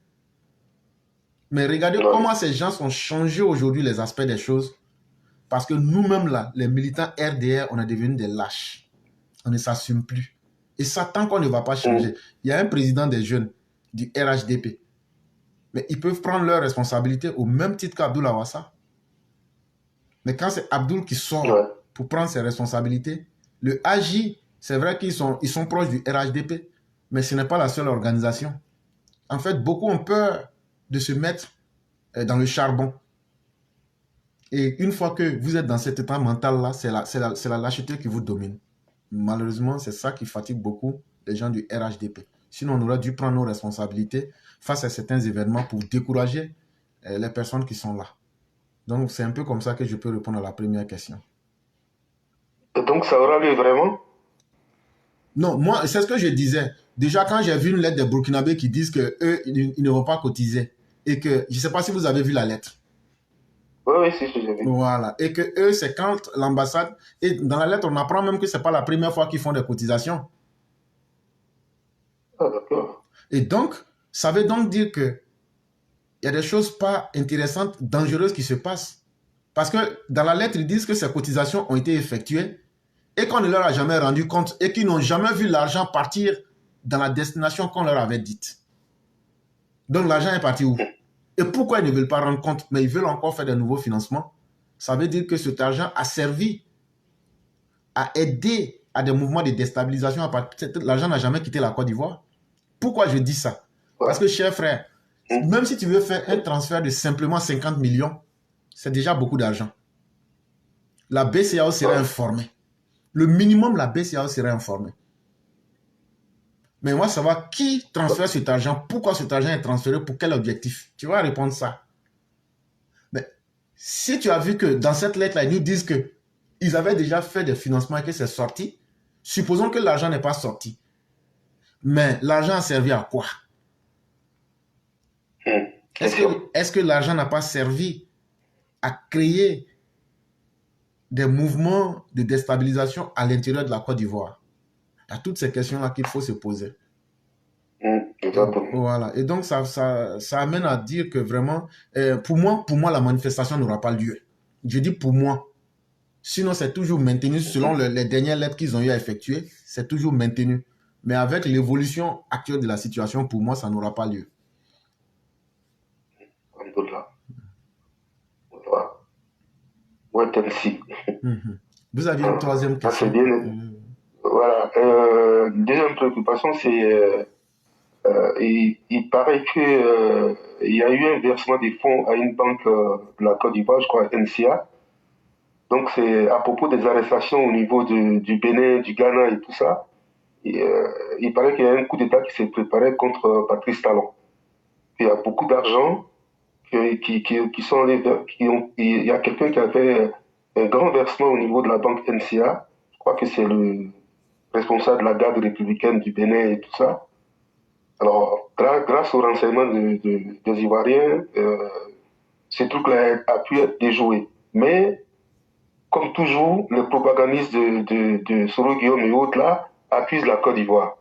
S2: Mais regardez comment ces gens ont changé aujourd'hui les aspects des choses. Parce que nous-mêmes là, les militants RDR, on est devenus des lâches. On ne s'assume plus. Et ça, tant qu'on ne va pas changer. Il y a un président des jeunes du RHDP. Mais ils peuvent prendre leurs responsabilités au même titre qu'Abdoul Awassa. Mais quand c'est Abdoul qui sort pour prendre ses responsabilités, le AJ, c'est vrai qu'ils sont proches du RHDP, mais ce n'est pas la seule organisation. En fait, beaucoup ont peur de se mettre dans le charbon. Et une fois que vous êtes dans cet état mental-là, c'est la lâcheté qui vous domine. Malheureusement, c'est ça qui fatigue beaucoup les gens du RHDP. Sinon, on aurait dû prendre nos responsabilités face à certains événements pour décourager les personnes qui sont là. Donc, c'est un peu comme ça que je peux répondre à la première question.
S4: Et donc, ça aura lieu vraiment?
S2: Non, moi, c'est ce que je disais. Déjà, quand j'ai vu une lettre des Burkinabés qui disent qu'eux, ils ne vont pas cotiser. et que, je ne sais pas si vous avez vu la lettre.
S4: Oui, oui, si, j'ai vu.
S2: Voilà. Et que eux, c'est quand l'ambassade, et dans la lettre, on apprend même que ce n'est pas la première fois qu'ils font des cotisations.
S4: Ah, d'accord.
S2: Et donc, ça veut donc dire que il y a des choses pas intéressantes, dangereuses qui se passent. Parce que dans la lettre, ils disent que ces cotisations ont été effectuées et qu'on ne leur a jamais rendu compte et qu'ils n'ont jamais vu l'argent partir dans la destination qu'on leur avait dite. Donc l'argent est parti où? Et pourquoi ils ne veulent pas rendre compte, mais ils veulent encore faire de nouveaux financements? Ça veut dire que cet argent a servi à aider à des mouvements de déstabilisation. L'argent n'a jamais quitté la Côte d'Ivoire. Pourquoi je dis ça? Parce que, cher frère, même si tu veux faire un transfert de simplement 50 millions, c'est déjà beaucoup d'argent. La BCAO serait informée. Le minimum, la BCAO serait informée. Mais moi, savoir qui transfère cet argent, pourquoi cet argent est transféré, pour quel objectif. Tu vas répondre ça. Mais si tu as vu que dans cette lettre-là, ils nous disent qu'ils avaient déjà fait des financements et que c'est sorti, supposons que l'argent n'est pas sorti. Mais l'argent a servi à quoi? Est-ce que l'argent n'a pas servi à créer des mouvements de déstabilisation à l'intérieur de la Côte d'Ivoire? Il y a toutes ces questions-là qu'il faut se poser. Voilà. Et donc, ça amène à dire que vraiment, pour moi, la manifestation n'aura pas lieu. Je dis pour moi. Sinon, c'est toujours maintenu selon les dernières lettres qu'ils ont eu à effectuer. C'est toujours maintenu. Mais avec l'évolution actuelle de la situation, pour moi, ça n'aura pas lieu. Vous aviez une troisième question.
S4: C'est bien. Voilà. Deuxième préoccupation, c'est il paraît que il y a eu un versement des fonds à une banque de la Côte d'Ivoire, je crois, NCA. Donc c'est à propos des arrestations au niveau du Bénin, du Ghana et tout ça. Et, il paraît qu'il y a un coup d'État qui s'est préparé contre Patrice Talon. Il y a beaucoup d'argent qui sont il y a quelqu'un qui a fait un grand versement au niveau de la banque NCA. Je crois que c'est le responsable de la garde républicaine du Bénin et tout ça. Alors, grâce au renseignement des Ivoiriens, ce truc-là a pu être déjoué. Mais, comme toujours, les propagandistes de Soro Guillaume et autres là accusent la Côte d'Ivoire.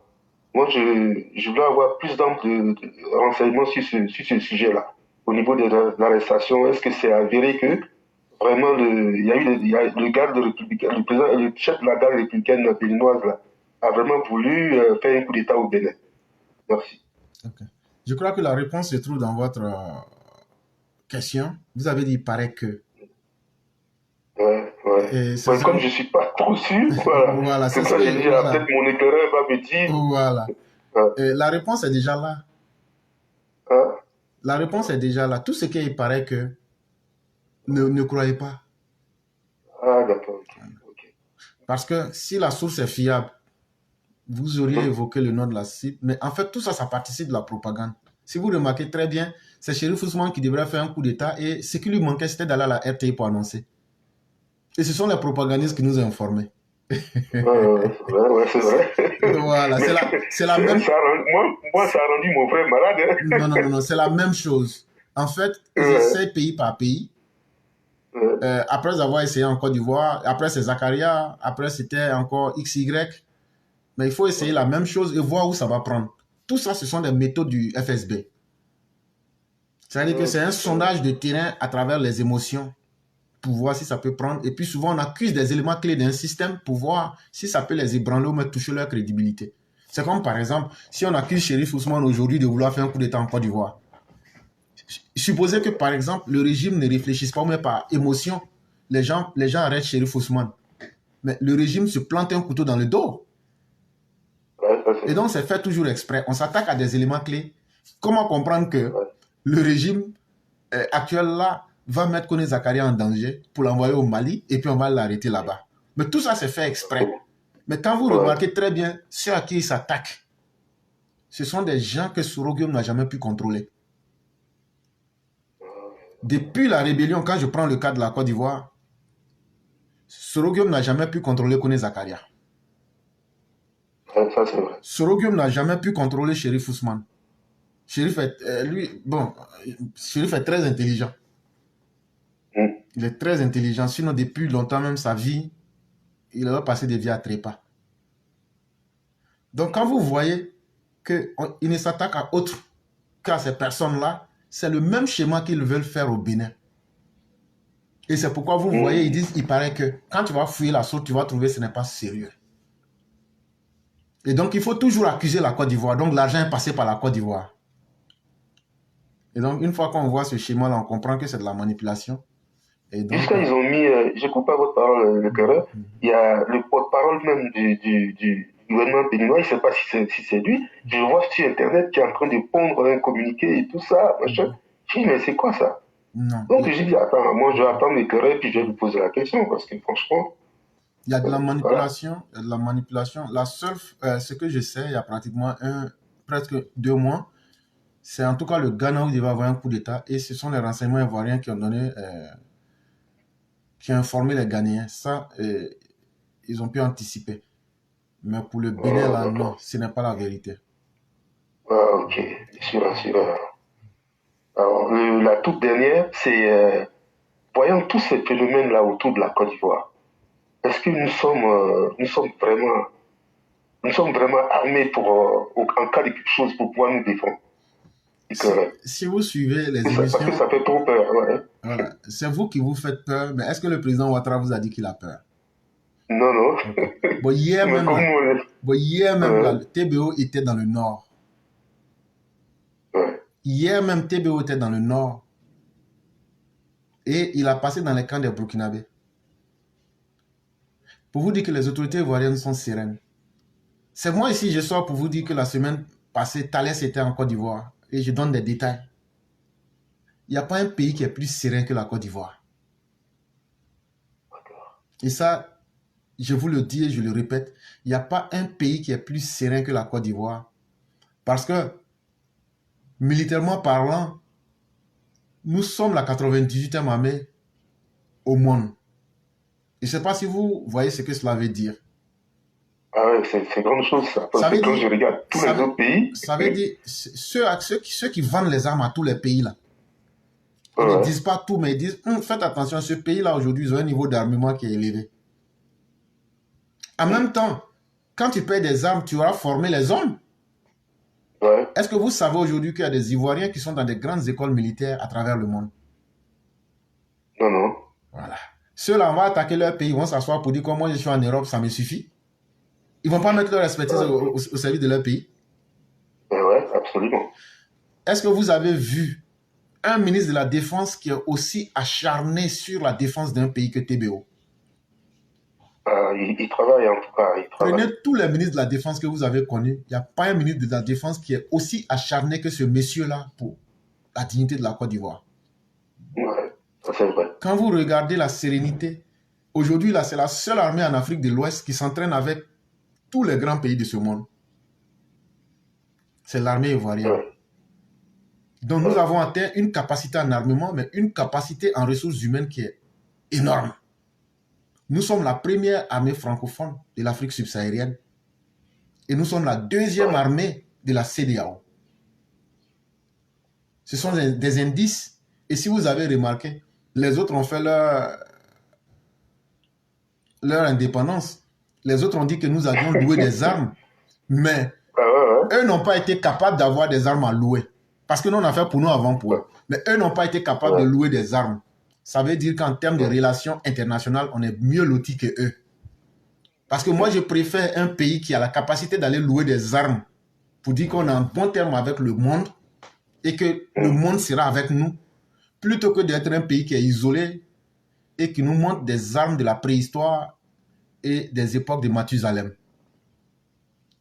S4: Moi, je veux avoir plus d'amples de renseignements sur ce sujet-là. Au niveau de l'arrestation, est-ce que c'est avéré que vraiment il y a le garde républicain, le chef de la garde républicaine béninoise là, a vraiment voulu faire un coup d'État au Bénin? Merci.
S2: Okay. Je crois que la réponse se trouve dans votre question. Vous avez dit, il paraît que.
S4: Ouais. Comme je ne suis pas trop sûr, voilà. C'est ça que j'ai dit, peut-être mon éclaireur va me dire.
S2: Voilà. La réponse est déjà là. La réponse est déjà là. Tout ce qu'il paraît que ne croyez pas.
S4: Ah, d'accord. Okay.
S2: Parce que si la source est fiable, vous auriez évoqué le nom de la cible, mais en fait, tout ça, ça participe de la propagande. Si vous remarquez très bien, c'est Chérif Ousmane qui devrait faire un coup d'État et ce qui lui manquait, c'était d'aller à la RTI pour annoncer. Et ce sont les propagandistes qui nous ont informés.
S4: C'est vrai.
S2: Voilà, c'est la même...
S4: Moi, ça a rendu mon frère malade. Hein.
S2: Non, c'est la même chose. En fait, ils essaient pays par pays. Après avoir essayé en Côte d'Ivoire, après c'est Zakaria, après c'était encore XY. Mais il faut essayer la même chose et voir où ça va prendre. Tout ça, ce sont des méthodes du FSB. C'est-à-dire que c'est un sondage de terrain à travers les émotions pour voir si ça peut prendre. Et puis souvent, on accuse des éléments clés d'un système pour voir si ça peut les ébranler ou même toucher leur crédibilité. C'est comme par exemple, si on accuse Chérif Ousmane aujourd'hui de vouloir faire un coup d'État en Côte d'Ivoire. Supposez que par exemple, le régime ne réfléchisse pas, mais par émotion, les gens arrêtent Chérif Ousmane. Mais le régime se plante un couteau dans le dos. Et donc, c'est fait toujours exprès. On s'attaque à des éléments clés. Comment comprendre que le régime actuel là va mettre Koné Zakaria en danger pour l'envoyer au Mali et puis on va l'arrêter là-bas. Mais tout ça, c'est fait exprès. Mais quand vous remarquez très bien ceux à qui ils s'attaquent, ce sont des gens que Soro Guillaume n'a jamais pu contrôler. Depuis la rébellion, quand je prends le cas de la Côte d'Ivoire, Soro Guillaume n'a jamais pu contrôler Koné Zakaria.
S4: Ça, c'est vrai.
S2: Soro Guillaume n'a jamais pu contrôler Chérif Ousmane. Chérif Chérif est très intelligent. Il est très intelligent. Sinon, depuis longtemps, même sa vie, il a passé des vies à trépas. Donc, quand vous voyez qu'il ne s'attaque à autre qu'à ces personnes-là, c'est le même schéma qu'ils veulent faire au Bénin. Et c'est pourquoi vous voyez, ils disent, il paraît que quand tu vas fouiller la source, tu vas trouver que ce n'est pas sérieux. Et donc, il faut toujours accuser la Côte d'Ivoire. Donc, l'argent est passé par la Côte d'Ivoire. Et donc, une fois qu'on voit ce schéma-là, on comprend que c'est de la manipulation. Et donc,
S4: Jusqu'à ils ont mis, je coupe pas votre parole, le cœur, il y a le porte-parole même du gouvernement béninois, je ne sais pas si c'est lui, je vois sur Internet qui est en train de pondre un communiqué et tout ça, machin. Je dis, mais c'est quoi ça?
S2: non.
S4: Donc j'ai dit, attends, moi je vais attendre le cœur puis je vais lui poser la question, parce que franchement...
S2: Il y a de la manipulation. Il y a de la manipulation. La seule, ce que je sais, il y a pratiquement presque 2 mois, c'est en tout cas le Ghana où il va avoir un coup d'État et ce sont les renseignements ivoiriens qui ont donné... qui a informé les Ghanéens. Ça, ils ont pu anticiper. Mais pour le Bénin, là, non, ce n'est pas la vérité.
S4: Ah, ok, sûr. Alors, la toute dernière, c'est, voyant tous ces phénomènes-là autour de la Côte d'Ivoire, est-ce que nous sommes vraiment armés pour, en cas de quelque chose, pour pouvoir nous défendre?
S2: Si vous suivez les
S4: émissions... Parce que ça fait trop peur, ouais.
S2: Voilà. C'est vous qui vous faites peur, mais est-ce que le président Ouattara vous a dit qu'il a peur?
S4: Non.
S2: Bon, hier même,
S4: ouais.
S2: le TBO était dans le nord.
S4: Ouais.
S2: Hier même, TBO était dans le nord. Et il a passé dans les camps des Burkinabés. Pour vous dire que les autorités ivoiriennes sont sereines. C'est moi ici, je sors pour vous dire que la semaine passée, Thalès était en Côte d'Ivoire. Et je donne des détails. Il n'y a pas un pays qui est plus serein que la Côte d'Ivoire. Et ça, je vous le dis et je le répète, il n'y a pas un pays qui est plus serein que la Côte d'Ivoire. Parce que, militairement parlant, nous sommes la 98e armée au monde. Je ne sais pas si vous voyez ce que cela veut dire.
S4: Ah ouais, c'est grande chose ça. Parce que quand je regarde tous les autres pays...
S2: Ça veut dire, ceux qui vendent les armes à tous les pays là, ils ne disent pas tout, mais ils disent, faites attention, ce pays-là aujourd'hui, ils ont un niveau d'armement qui est élevé. En même temps, quand tu payes des armes, tu auras formé les hommes. Ouais. Est-ce que vous savez aujourd'hui qu'il y a des Ivoiriens qui sont dans des grandes écoles militaires à travers le monde?
S4: Non.
S2: Voilà. Ceux-là, on va attaquer leur pays, ils vont s'asseoir pour dire que moi je suis en Europe, ça me suffit. Ils ne vont pas mettre leur expertise au service de leur pays.
S4: Ouais, absolument.
S2: Est-ce que vous avez vu un ministre de la Défense qui est aussi acharné sur la défense d'un pays que TBO?
S4: Il travaille en tout cas.
S2: Prenez tous les ministres de la Défense que vous avez connus. Il n'y a pas un ministre de la Défense qui est aussi acharné que ce monsieur-là pour la dignité de la Côte d'Ivoire.
S4: Ouais, ça c'est vrai.
S2: Quand vous regardez la sérénité, aujourd'hui, là, c'est la seule armée en Afrique de l'Ouest qui s'entraîne avec tous les grands pays de ce monde. C'est l'armée ivoirienne. Ouais. Donc, nous avons atteint une capacité en armement, mais une capacité en ressources humaines qui est énorme. Nous sommes la première armée francophone de l'Afrique subsaharienne et nous sommes la deuxième armée de la CEDEAO. Ce sont des indices. Et si vous avez remarqué, les autres ont fait leur indépendance. Les autres ont dit que nous avions loué des armes, mais eux n'ont pas été capables d'avoir des armes à louer. Parce que nous, on a fait pour nous avant pour eux. Mais eux n'ont pas été capables de louer des armes. Ça veut dire qu'en termes de relations internationales, on est mieux lotis que eux. Parce que moi, je préfère un pays qui a la capacité d'aller louer des armes pour dire qu'on a un bon terme avec le monde et que le monde sera avec nous, plutôt que d'être un pays qui est isolé et qui nous montre des armes de la préhistoire et des époques de Mathusalem.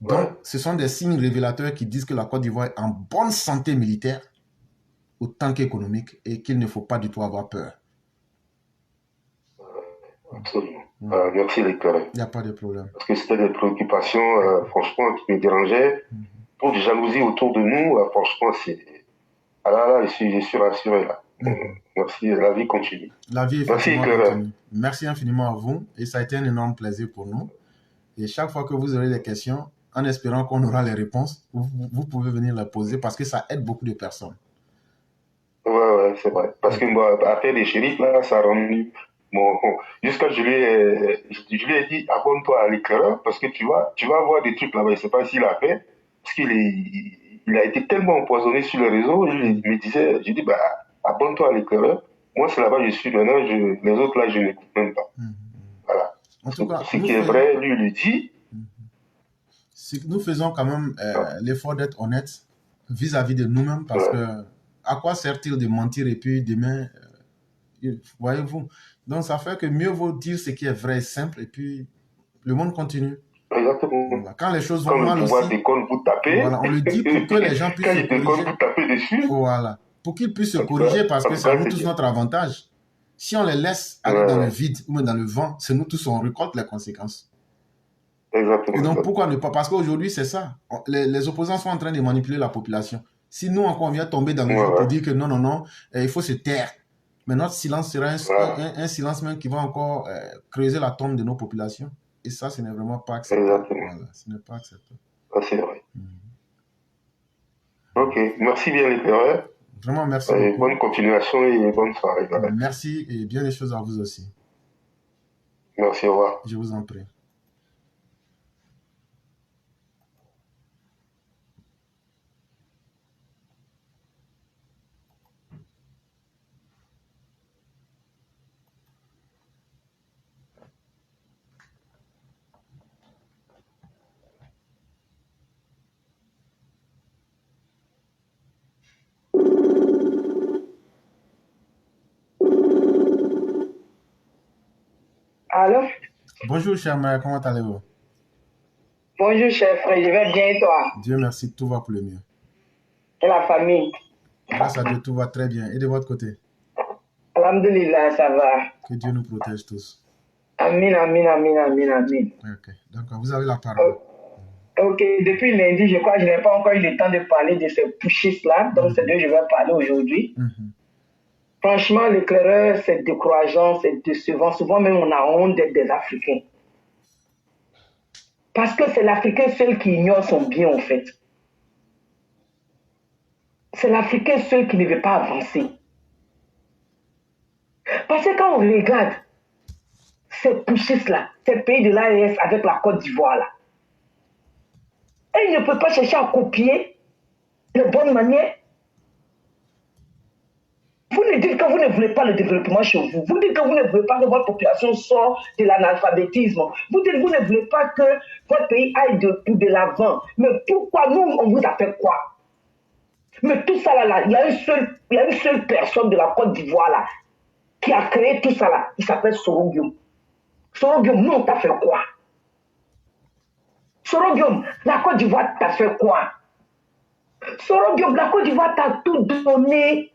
S2: Donc, ce sont des signes révélateurs qui disent que la Côte d'Ivoire est en bonne santé militaire autant qu'économique et qu'il ne faut pas du tout avoir peur.
S4: Absolument. Merci l'éclaireur.
S2: Il n'y a pas de problème.
S4: Parce que c'était des préoccupations, franchement, qui me dérangeaient. Pour des jalousies autour de nous, franchement, c'est... Ah là, je suis rassuré là. Merci, la vie continue.
S2: La vie continue. Merci infiniment à vous et ça a été un énorme plaisir pour nous. Et chaque fois que vous aurez des questions, en espérant qu'on aura les réponses. Vous pouvez venir les poser parce que ça aide beaucoup de personnes.
S4: Ouais, c'est vrai. Parce que moi, après les shérifs, là, ça a rendu. Jusqu'à je lui ai dit, abonne-toi à l'éclaireur parce que tu vas voir des trucs là-bas. Je ne sais pas s'il a fait. Parce il a été tellement empoisonné sur les réseaux. Je me disais, je dis, bah, abonne-toi à l'éclaireur. Moi, c'est là-bas, je suis maintenant. Les autres là, je n'écoute même pas. Voilà.
S2: En tout cas,
S4: Ce qui est vrai, lui, il le dit.
S2: Nous faisons quand même l'effort d'être honnête vis-à-vis de nous-mêmes parce que à quoi sert-il de mentir et puis demain, voyez-vous? Donc ça fait que mieux vaut dire ce qui est vrai et simple et puis le monde continue.
S4: Exactement.
S2: Voilà. Quand les choses vont mal aussi,
S4: vous taper,
S2: voilà, on le dit pour que les gens puissent se corriger.
S4: Vous taper dessus.
S2: Voilà. Pour qu'ils puissent se corriger parce que c'est à nous tous notre avantage. Si on les laisse aller dans le vide ou dans le vent, c'est nous tous on récolte les conséquences.
S4: Exactement.
S2: Et donc, pourquoi ne pas? Parce qu'aujourd'hui, c'est ça. Les opposants sont en train de manipuler la population. Si nous, on vient tomber dans le jeu pour dire que non, il faut se taire. Mais notre silence sera un silence même qui va encore creuser la tombe de nos populations. Et ça, ce n'est vraiment pas acceptable. Voilà, ce n'est pas acceptable.
S4: Ça, c'est vrai. Ok, merci bien les frères.
S2: Vraiment, merci beaucoup.
S4: Bonne continuation et bonne soirée.
S2: Merci et bien des choses à vous aussi.
S4: Merci, au revoir.
S2: Je vous en prie.
S5: Allô?
S2: Bonjour, cher mère, comment allez-vous?
S5: Bonjour, cher frère, je vais bien et toi?
S2: Dieu merci, tout va pour le mieux.
S5: Et la famille?
S2: Grâce à Dieu, tout va très bien. Et de votre côté?
S5: Alhamdulillah, ça va.
S2: Que Dieu nous protège tous.
S5: Amin, amin, amin, amin, amin.
S2: Ok, donc vous avez la parole.
S5: Ok, depuis lundi, je crois que je n'ai pas encore eu le temps de parler de ces pushistes-là, donc c'est d'eux que je vais parler aujourd'hui. Franchement, l'éclaireur, c'est décourageant, c'est décevant. Souvent même, on a honte d'être des Africains. Parce que c'est l'Africain seul qui ignore son bien, en fait. C'est l'Africain seul qui ne veut pas avancer. Parce que quand on regarde ces pushistes-là, ces pays de l'AES avec la Côte d'Ivoire, là, et ils ne peuvent pas chercher à copier les bonnes manières. Vous ne dites que vous ne voulez pas le développement chez vous. Vous dites que vous ne voulez pas que votre population sorte de l'analphabétisme. Vous dites que vous ne voulez pas que votre pays aille de l'avant. Mais pourquoi nous, on vous a fait quoi? Mais tout ça là, il y a une seule personne de la Côte d'Ivoire là qui a créé tout ça là. Il s'appelle Soro Guillaume. Soro Guillaume, nous on t'a fait quoi? Soro Guillaume, la Côte d'Ivoire t'a fait quoi? Soro Guillaume, la Côte d'Ivoire t'a tout donné.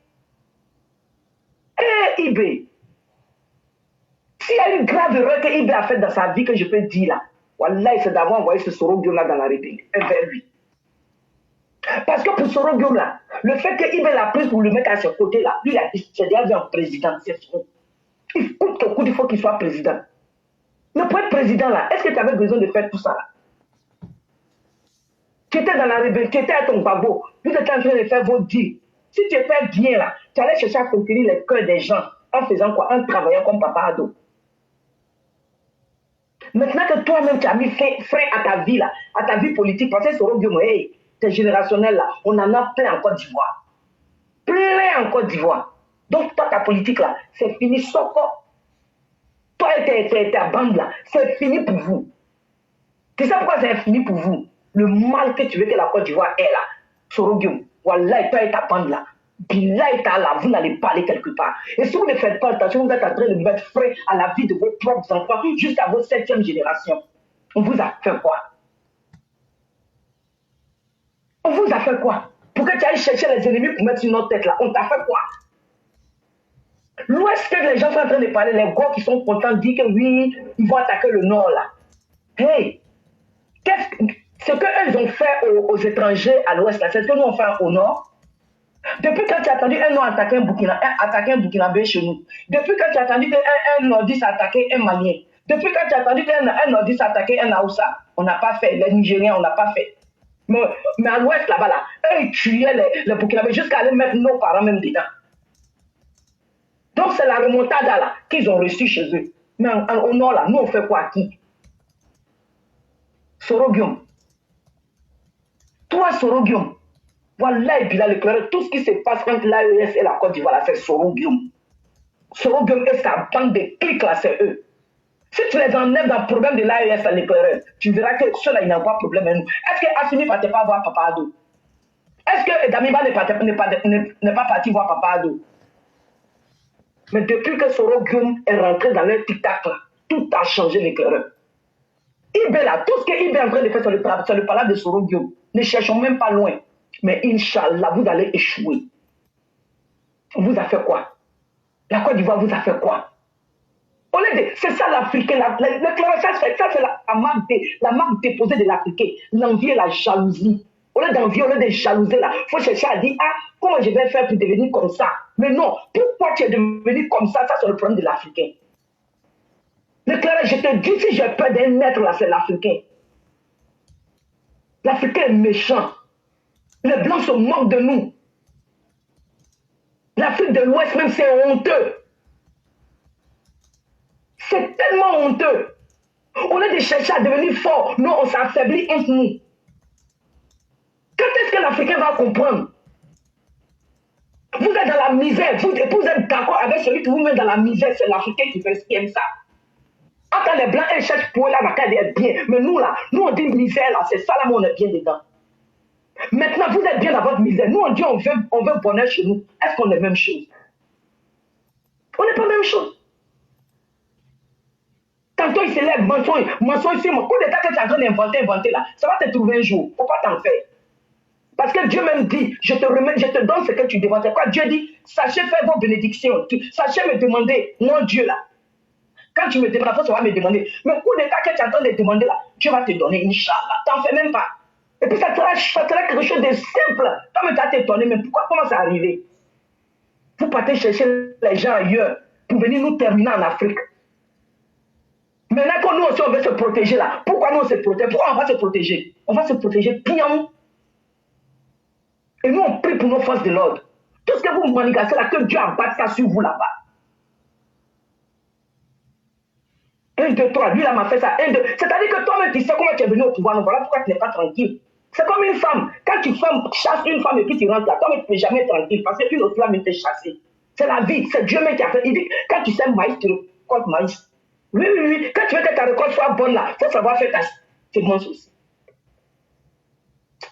S5: Eh, Ibé, s'il y a une grave erreur que Ibé a faite dans sa vie que je peux dire là, Wallah, c'est d'avoir envoyé ce Soro Guillaume là dans la République, vers lui. Parce que pour Soro Guillaume là, le fait que Ibé l'a pris pour le mettre à ses côtés là, lui il a dit, c'est déjà vu en président, c'est faux. Il coûte que coûte, il faut qu'il soit président. Mais pour être président là, est-ce que tu avais besoin de faire tout ça là? Tu étais dans la République, tu étais à ton babo, vous étiez en train de faire vos deals. Si tu étais bien là, tu allais chercher à conquérir les cœurs des gens en faisant quoi? En travaillant comme Papa Ado. Maintenant que toi-même tu as mis frein à ta vie là, à ta vie politique, parce que Soro Guillaume, hey, t'es générationnel là, on en a plein en Côte d'Ivoire. Plein en Côte d'Ivoire. Donc toi ta politique là, c'est fini Soko. Toi et ta bande là, c'est fini pour vous. Tu sais pourquoi c'est fini pour vous? Le mal que tu veux que la Côte d'Ivoire ait là, Soro Guillaume. Wallah, toi et ta bande là, Billah et Allah, vous n'allez pas aller quelque part. Et si vous ne faites pas attention, vous êtes en train de mettre frein à la vie de vos propres enfants jusqu'à votre 7e génération. On vous a fait quoi? On vous a fait quoi? Pour que tu ailles chercher les ennemis pour mettre sur notre tête là, on t'a fait quoi? L'Ouest que les gens sont en train de parler, les gars qui sont contents de dire que oui, ils vont attaquer le Nord là. Hey, ce qu'eux ont fait aux étrangers à l'Ouest là, c'est ce que nous on fait au Nord. Depuis quand tu as attendu un Nord attaquer un Burkinabé chez nous? Depuis quand tu as attendu qu'un Nordiste a attaqué un Malien? Depuis quand tu as entendu qu'un Nordiste attaquait un Aoussa, on n'a pas fait. Les Nigériens, on n'a pas fait. Mais à l'ouest, là-bas, là, eux, ils tuaient les Burkinabés jusqu'à aller mettre nos parents même dedans. Donc, c'est la remontada là qu'ils ont reçue chez eux. Mais au nord, là, nous, on fait quoi qui? Sorogium. Toi, Sorogium. Voilà, et puis là, tout ce qui se passe entre l'AES et la Côte d'Ivoire, c'est Sorogium. Sorogium et sa bande de clics là, c'est eux. Si tu les enlèves dans le problème de l'AES à l'éclaireur, tu verras que ceux-là, ils n'ont pas de problème avec nous. Est-ce que Assimi ne partait pas voir Papa Ado? Est-ce que Damiba n'est pas parti voir Papa Ado? Mais depuis que Sorogium est rentré dans leur tic-tac, tout a changé l'éclaireur. Ibé là, tout ce que Ibé est en train de faire, c'est le palace de Sorogium. Ne cherchons même pas loin. Mais Inch'Allah, vous allez échouer. On vous a fait quoi? La Côte d'Ivoire vous a fait quoi? C'est ça l'Africain. L'éclairage, ça c'est la marque déposée de l'Africain. L'envie et la jalousie. Au lieu d'envier, au lieu de jalouser là, il faut chercher à dire, ah, comment je vais faire pour devenir comme ça? Mais non, pourquoi tu es devenu comme ça? Ça c'est le problème de l'Africain. L'éclairage, je te dis, si j'ai peur d'un être là, c'est l'Africain. L'Africain est méchant. Les Blancs se moquent de nous. L'Afrique de l'Ouest même, c'est honteux. C'est tellement honteux. Au lieu de chercher à devenir fort, nous, on s'affaiblit entre nous. Quand est-ce que l'Africain va comprendre? Vous êtes dans la misère, vous êtes d'accord avec celui qui vous met dans la misère, c'est l'Africain qui aime ça. Quand les Blancs, ils cherchent pour la macade être bien. Mais nous, là, nous, on dit misère, là, c'est ça, là, mais on est bien dedans. Maintenant, vous êtes bien dans votre misère. Nous, on dit on veut bonheur chez nous. Est-ce qu'on est la même chose? On n'est pas la même chose. Tantôt, il se lève, mensonge, c'est mon coup d'état que tu es en train d'inventer là. Ça va te trouver un jour. Faut pas t'en faire. Parce que Dieu même dit, je te donne ce que tu demandes. C'est quoi? Dieu dit, sachez faire vos bénédictions. Sachez me demander, mon Dieu là. Quand tu me demandes, tu vas me demander. Mais coup d'état que tu es en train de demander là, Dieu va te donner, Inch'Allah. T'en fais même pas. Et puis ça sera quelque chose de simple. Toi, tu as étonné, mais comment ça arrivé? Vous partez chercher les gens ailleurs pour venir nous terminer en Afrique. Maintenant, quand nous aussi, on veut se protéger là, pourquoi nous on se protège? Pourquoi on va se protéger? On va se protéger bien. Et nous, on prie pour nos forces de l'ordre. Tout ce que vous manigacez là, que Dieu abatte ça sur vous là-bas. 1, 2, 3, lui là m'a fait ça. 1, 2. C'est-à-dire que toi-même, tu sais comment tu es venu au pouvoir. Donc voilà pourquoi tu n'es pas tranquille. C'est comme une femme. Quand tu chasses une femme et puis tu rentres là, toi-même, tu ne peux jamais être tranquille parce qu'une autre femme te chasser. C'est la vie. C'est Dieu même qui a fait. Il dit, quand tu sèmes maïs, tu récoltes maïs. Oui. Quand tu veux que ta récolte soit bonne là, il faut savoir faire ta séquence aussi.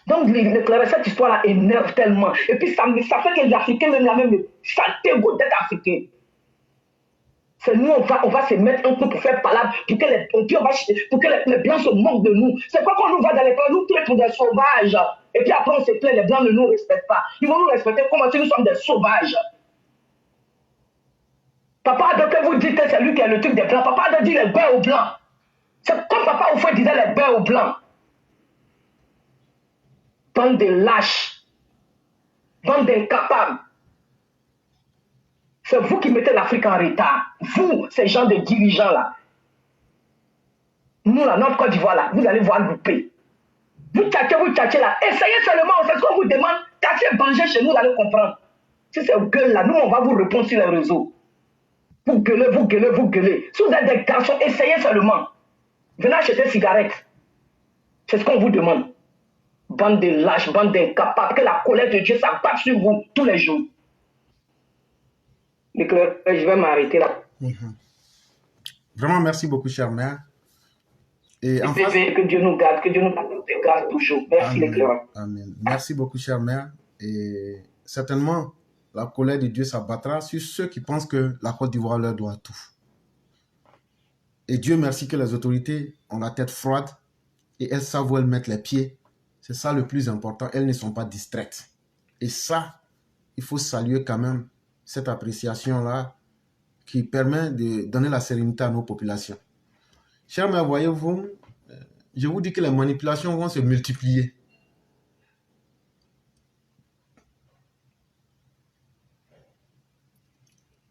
S5: Donc, cette histoire-là énerve tellement. Et puis, ça fait que les Africains, même là, ça dégoûte d'être Africain. C'est nous, on va se mettre un coup pour faire palabre, pour que les Blancs se moquent de nous. C'est quoi qu'on nous va dans les plans, nous traitons pour des sauvages. Et puis après, on se plaint, les Blancs ne nous respectent pas. Ils vont nous respecter comme si nous sommes des sauvages. Papa Ado, que vous dites que c'est lui qui est le truc des Blancs. Papa Ado dit les beurs aux Blancs. C'est comme Papa Oufouet disait les beurs aux Blancs. Bande de lâches. Bande d'incapables. C'est vous qui mettez l'Afrique en retard. Vous, ces gens de dirigeants-là. Nous, là, notre Côte d'Ivoire, là, vous allez voir louper. Vous tchatchez là. Essayez seulement, c'est ce qu'on vous demande. Tchatchez, manger chez nous, vous allez comprendre. Si c'est gueule là, nous, on va vous répondre sur les réseaux. Vous gueulez. Si vous êtes des garçons, essayez seulement. Venez acheter des cigarettes. C'est ce qu'on vous demande. Bande de lâches, bande d'incapables, que la colère de Dieu s'abatte sur vous tous les jours. Je vais m'arrêter là.
S2: Vraiment, merci beaucoup, chère mère. Et en face...
S5: Que Dieu nous garde, grâce toujours. Merci, l'éclaireur.
S2: Amen. Merci beaucoup, chère mère. Et certainement, la colère de Dieu s'abattra sur ceux qui pensent que la Côte d'Ivoire leur doit tout. Et Dieu merci que les autorités ont la tête froide et elles savent où elles mettent les pieds. C'est ça le plus important. Elles ne sont pas distraites. Et ça, il faut saluer quand même cette appréciation-là qui permet de donner la sérénité à nos populations. Chers mères, voyez-vous, je vous dis que les manipulations vont se multiplier.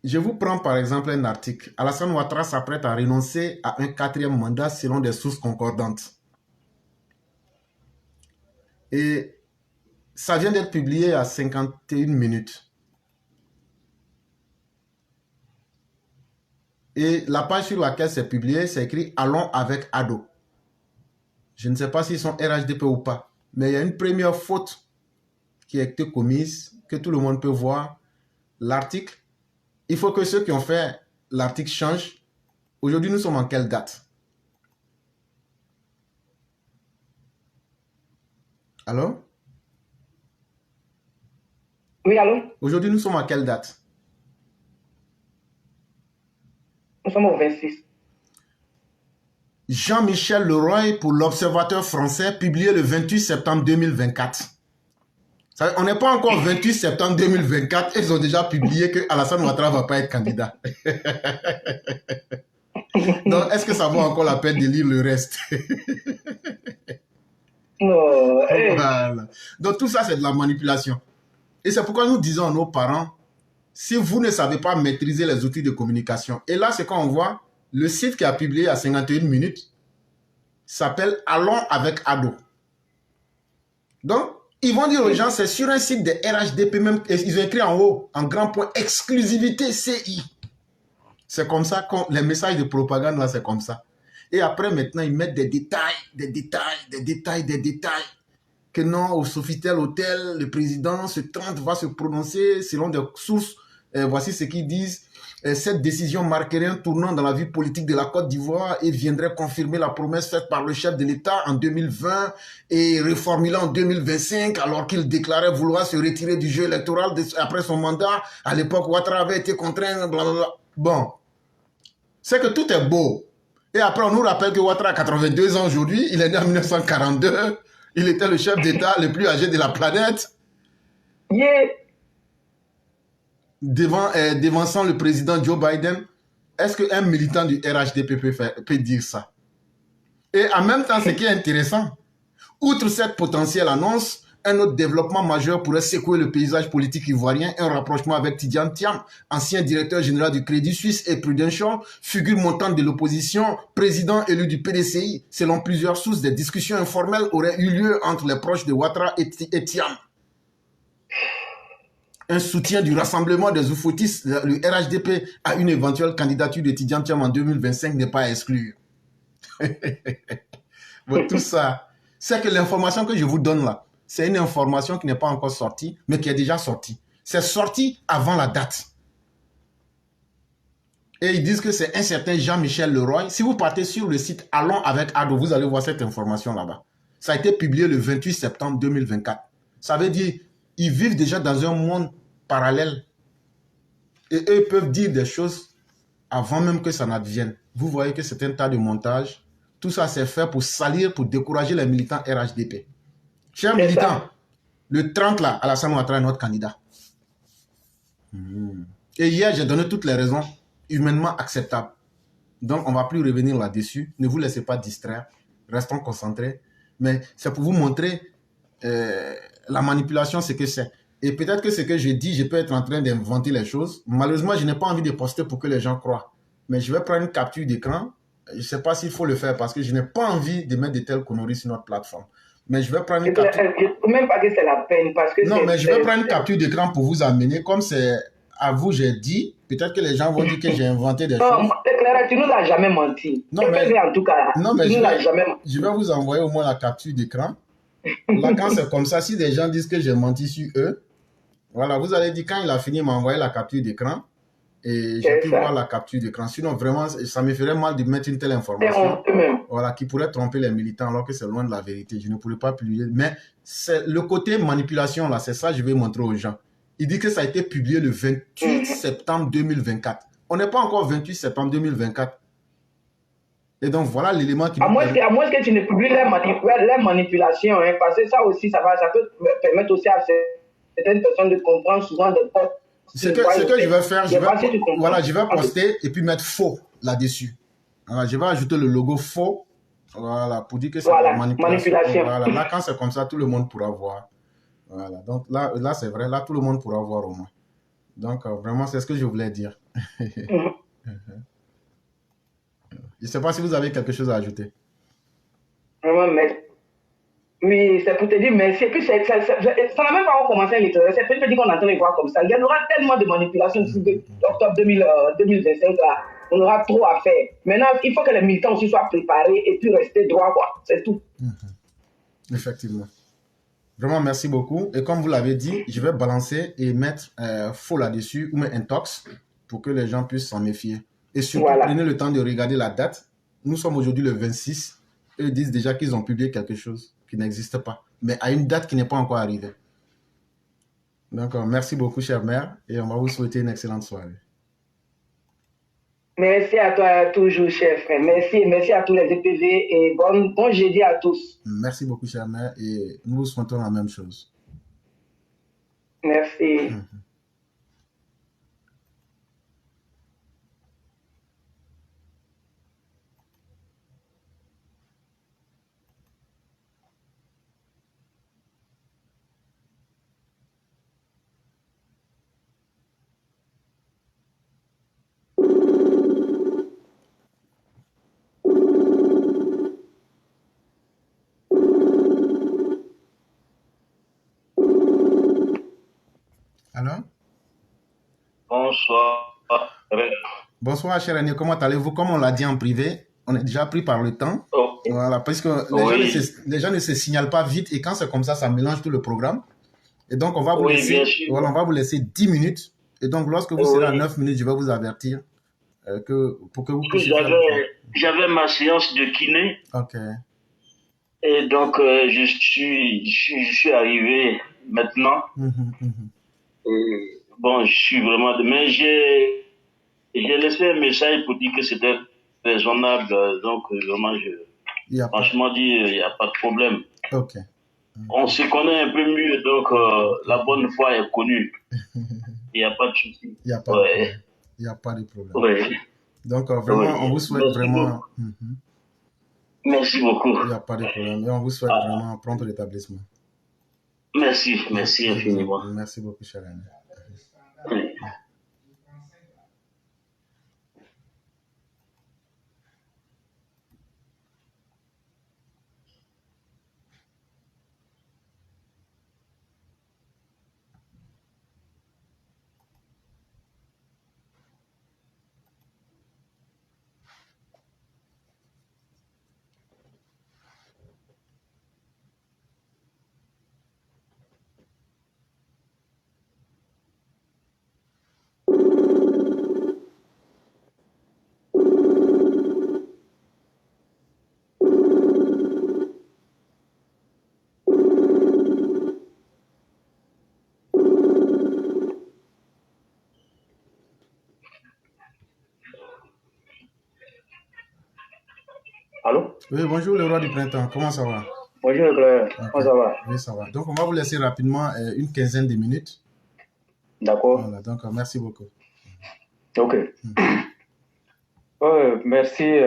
S2: Je vous prends par exemple un article. Alassane Ouattara s'apprête à renoncer à un 4e mandat selon des sources concordantes. Et ça vient d'être publié à 51 minutes. Et la page sur laquelle c'est publié, c'est écrit « Allons avec Ado ». Je ne sais pas s'ils sont RHDP ou pas, mais il y a une première faute qui a été commise, que tout le monde peut voir. L'article, il faut que ceux qui ont fait l'article changent. Aujourd'hui, nous sommes en quelle date? Allô?
S5: Oui, allô?
S2: Aujourd'hui, nous sommes à quelle date?
S5: Nous sommes au 26.
S2: Jean-Michel Leroy pour l'Observateur français, publié le 28 septembre 2024. On n'est pas encore 28 septembre 2024 et ils ont déjà publié que Alassane Ouattara ne va pas être candidat. Donc, est-ce que ça vaut encore la peine de lire le reste?
S5: Non,
S2: Voilà. Donc, tout ça, c'est de la manipulation. Et c'est pourquoi nous disons à nos parents, si vous ne savez pas maîtriser les outils de communication, et là, c'est quand on voit le site qui a publié à 51 minutes s'appelle Allons avec Ado. Donc, ils vont dire aux gens, c'est sur un site de RHDP même, ils ont écrit en haut, en grand point, exclusivité CI. C'est comme ça, les messages de propagande, là, c'est comme ça. Et après, maintenant, ils mettent des détails. Que non, au Sofitel Hôtel, le président, ce 30 va se prononcer selon des sources. Voici ce qu'ils disent. Cette décision marquerait un tournant dans la vie politique de la Côte d'Ivoire et viendrait confirmer la promesse faite par le chef de l'État en 2020 et reformulée en 2025 alors qu'il déclarait vouloir se retirer du jeu électoral après son mandat. À l'époque, Ouattara avait été contraint, blablabla. Bon, c'est que tout est beau. Et après, on nous rappelle que Ouattara a 82 ans aujourd'hui. Il est né en 1942. Il était le chef d'État le plus âgé de la planète.
S5: yeah.
S2: Devançant le président Joe Biden. Est-ce qu'un militant du RHDP peut dire ça? Et en même temps, ce qui est intéressant, outre cette potentielle annonce, un autre développement majeur pourrait secouer le paysage politique ivoirien, un rapprochement avec Tidjane Thiam, ancien directeur général du Crédit Suisse et Prudential, figure montante de l'opposition, président élu du PDCI. Selon plusieurs sources, des discussions informelles auraient eu lieu entre les proches de Ouattara et Thiam. Un soutien du rassemblement des Oufoutistes, le RHDP, à une éventuelle candidature de Tidjane Thiam en 2025 n'est pas à exclure. Bon, tout ça, c'est que l'information que je vous donne là, c'est une information qui n'est pas encore sortie, mais qui est déjà sortie. C'est sorti avant la date. Et ils disent que c'est un certain Jean-Michel Leroy. Si vous partez sur le site Allons avec Ado, vous allez voir cette information là-bas. Ça a été publié le 28 septembre 2024. Ça veut dire qu'ils vivent déjà dans un monde parallèle. Et eux peuvent dire des choses avant même que ça n'advienne. Vous voyez que c'est un tas de montage. Tout ça, c'est fait pour salir, pour décourager les militants RHDP. Chers militants, le 30 là, Alassane Ouattara est notre candidat. Et hier, j'ai donné toutes les raisons humainement acceptables. Donc, on ne va plus revenir là-dessus. Ne vous laissez pas distraire. Restons concentrés. Mais c'est pour vous montrer la manipulation, ce que c'est. Et peut-être que ce que je dis, je peux être en train d'inventer les choses. Malheureusement, je n'ai pas envie de poster pour que les gens croient. Mais je vais prendre une capture d'écran. Je ne sais pas s'il faut le faire parce que je n'ai pas envie de mettre de telles conneries sur notre plateforme. Mais je vais prendre une capture.
S5: Je ne trouve même pas que c'est la peine parce que
S2: non, mais je vais prendre une capture d'écran pour vous amener. Comme c'est à vous, j'ai dit. Peut-être que les gens vont dire que j'ai inventé des choses.
S5: Clara, tu ne nous as jamais menti.
S2: Non, mais,
S5: en tout cas,
S2: non, mais
S5: jamais...
S2: je vais vous envoyer au moins la capture d'écran. Là, quand c'est comme ça, si des gens disent que j'ai menti sur eux, voilà, vous allez dire quand il a fini de m'envoyer la capture d'écran et j'ai pu voir la capture d'écran. Sinon, vraiment, ça me ferait mal de mettre une telle information voilà, qui pourrait tromper les militants alors que c'est loin de la vérité. Je ne pourrais pas publier. Mais c'est le côté manipulation, là, c'est ça que je vais montrer aux gens. Il dit que ça a été publié le 28 septembre 2024. On n'est pas encore 28 septembre 2024. Et donc, voilà l'élément qui...
S5: À moins que tu ne publies les manipulations, hein, parce que ça aussi, ça peut permettre aussi à certaines personnes de comprendre souvent des posts.
S2: Ce que je vais faire, je vais poster et puis mettre faux là-dessus. Voilà, je vais ajouter le logo faux, voilà, pour dire que c'est la manipulation. Voilà, là, quand c'est comme ça, tout le monde pourra voir. Voilà, donc là c'est vrai, là, tout le monde pourra voir au moins. Donc, vraiment, c'est ce que je voulais dire.
S5: Mhm.
S2: Je ne sais pas si vous avez quelque chose à ajouter.
S5: Vraiment, mais oui, c'est pour te dire merci. Et puis, ça n'a même pas encore commencé à l'étranger. C'est peut-être qu'on entend les voix comme ça. Il y en aura tellement de manipulations d'ici octobre 2025 là. On aura trop à faire. Maintenant, il faut que les militants aussi soient préparés et puis rester droit, quoi. C'est tout.
S2: Effectivement. Vraiment, merci beaucoup. Et comme vous l'avez dit, je vais balancer et mettre faux là-dessus ou mettre intox pour que les gens puissent s'en méfier. Et surtout,
S5: Voilà.
S2: prenez le temps de regarder la date. Nous sommes aujourd'hui le 26. Eux disent déjà qu'ils ont publié quelque chose qui n'existe pas, mais à une date qui n'est pas encore arrivée. Donc, merci beaucoup, chère mère, et on va vous souhaiter une excellente soirée.
S5: Merci à toi toujours, chef. Merci à tous les EPV et bon jeudi à tous.
S2: Merci beaucoup, chère mère, et nous vous souhaitons la même chose.
S5: Merci.
S2: Alors?
S6: Bonsoir.
S2: Bonsoir, cher Aîné, comment allez-vous? Comme on l'a dit en privé, on est déjà pris par le temps.
S6: Oh,
S2: Voilà, parce que
S6: oui,
S2: les gens ne se signalent pas vite et quand c'est comme ça mélange tout le programme. Et donc, on va vous
S6: oui,
S2: laisser,
S6: bien sûr.
S2: voilà, on va vous laisser 10 minutes. Et donc, lorsque vous serez à
S6: Oui.
S2: 9 minutes, je vais vous avertir pour que vous
S6: Parce que
S2: puissiez faire le point.
S6: j'avais ma séance de kiné
S2: Ok.
S6: et donc je suis arrivé maintenant. Et, bon, je suis vraiment. Mais j'ai laissé un message pour dire que c'était raisonnable. Donc, vraiment,
S2: Il y a pas.
S6: franchement dit, il n'y a pas de problème.
S2: Ok.
S6: On se connaît un peu mieux, donc la bonne foi est connue. Il n'y a pas de souci.
S2: Il n'y a pas
S6: Ouais.
S2: de problème. Il n'y a pas de problème.
S6: Oui.
S2: Donc, vraiment,
S6: Oui.
S2: on vous souhaite
S6: Merci
S2: vraiment.
S6: beaucoup. Merci beaucoup.
S2: Il n'y a pas de problème. Et on vous souhaite vraiment un prompt rétablissement.
S6: Merci infiniment.
S2: Merci beaucoup, cher ami.
S6: Oui.
S4: Allô?
S2: Oui, bonjour le roi du printemps. Comment ça va?
S4: Bonjour Leclerc, comment ça va?
S2: Oui, ça va. Donc, on va vous laisser rapidement une quinzaine de minutes.
S4: D'accord.
S2: Voilà, donc merci beaucoup.
S4: Ok. Merci,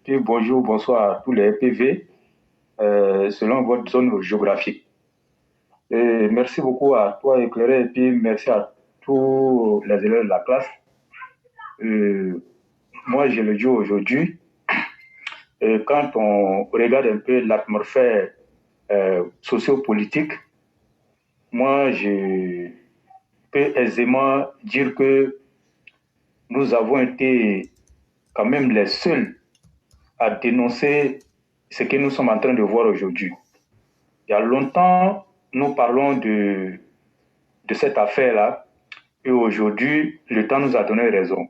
S4: puis bonjour, bonsoir à tous les PV, selon votre zone géographique. Et merci beaucoup à toi, Éclairé, et puis merci à tous les élèves de la classe. Moi, je le dis aujourd'hui, quand on regarde un peu l'atmosphère sociopolitique, moi, je peux aisément dire que nous avons été quand même les seuls à dénoncer ce que nous sommes en train de voir aujourd'hui. Il y a longtemps, nous parlons de cette affaire-là, et aujourd'hui, le temps nous a donné raison.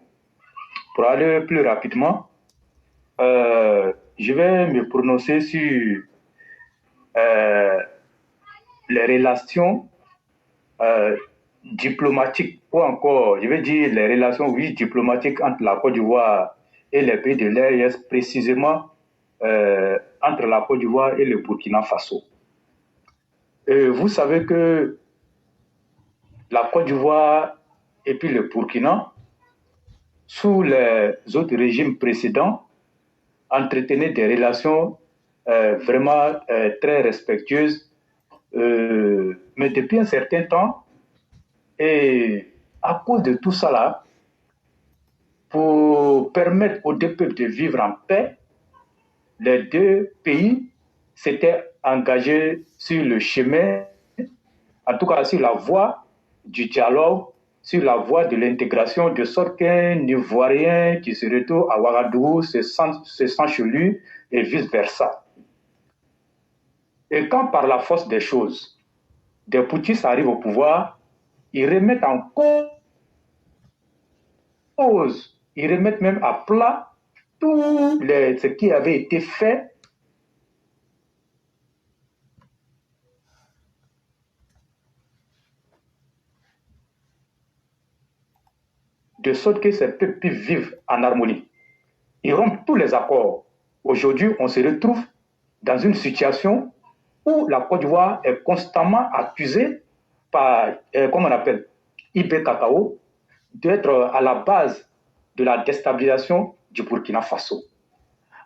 S4: Pour aller plus rapidement, je vais me prononcer sur les relations diplomatiques, ou encore, je vais dire les relations, oui, diplomatiques entre la Côte d'Ivoire et les pays de l'AES, précisément entre la Côte d'Ivoire et le Burkina Faso. Vous savez que la Côte d'Ivoire et puis le Burkina, sous les autres régimes précédents, entretenaient des relations vraiment très respectueuses, mais depuis un certain temps, et à cause de tout ça là,
S7: pour permettre aux deux peuples de vivre en paix, les deux pays s'étaient engagés sur le chemin, en tout cas sur la voie du dialogue, sur la voie de l'intégration, de sorte qu'un Ivoirien qui se retrouve à Ouagadougou se sent chez lui et vice-versa. Et quand par la force des choses, des putschistes arrivent au pouvoir, ils remettent en cause, ils remettent même à plat tout ce qui avait été fait de sorte que ces peuples puissent vivre en harmonie. Ils rompent tous les accords. Aujourd'hui, on se retrouve dans une situation où la Côte d'Ivoire est constamment accusée par, comment on appelle, IB Cacao, d'être à la base de la déstabilisation du Burkina Faso.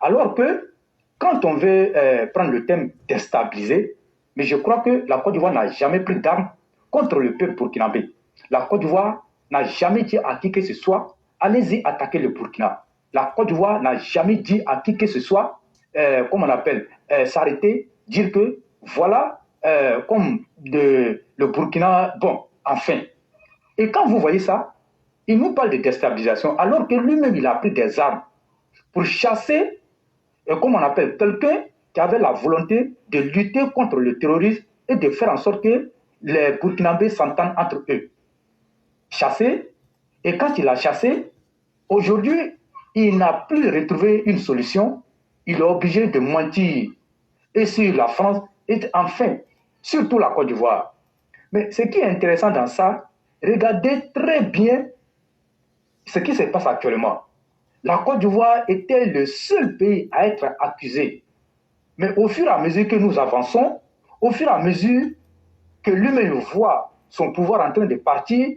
S7: Alors que, quand on veut prendre le thème déstabiliser, mais je crois que la Côte d'Ivoire n'a jamais pris d'armes contre le peuple burkinabé. La Côte d'Ivoire n'a jamais dit à qui que ce soit, allez-y attaquer le Burkina. La Côte d'Ivoire n'a jamais dit à qui que ce soit, comment on appelle, s'arrêter, dire que voilà, comme le Burkina, bon, enfin. Et quand vous voyez ça, il nous parle de déstabilisation, alors que lui-même, il a pris des armes pour chasser, comme on appelle, quelqu'un qui avait la volonté de lutter contre le terrorisme et de faire en sorte que les Burkinabés s'entendent entre eux. Chassé, et quand il a chassé, aujourd'hui, il n'a plus retrouvé une solution, il est obligé de mentir, et sur la France, et enfin, surtout la Côte d'Ivoire. Mais ce qui est intéressant dans ça, regardez très bien ce qui se passe actuellement. La Côte d'Ivoire était le seul pays à être accusé. Mais au fur et à mesure que nous avançons, au fur et à mesure que lui-même voit son pouvoir en train de partir,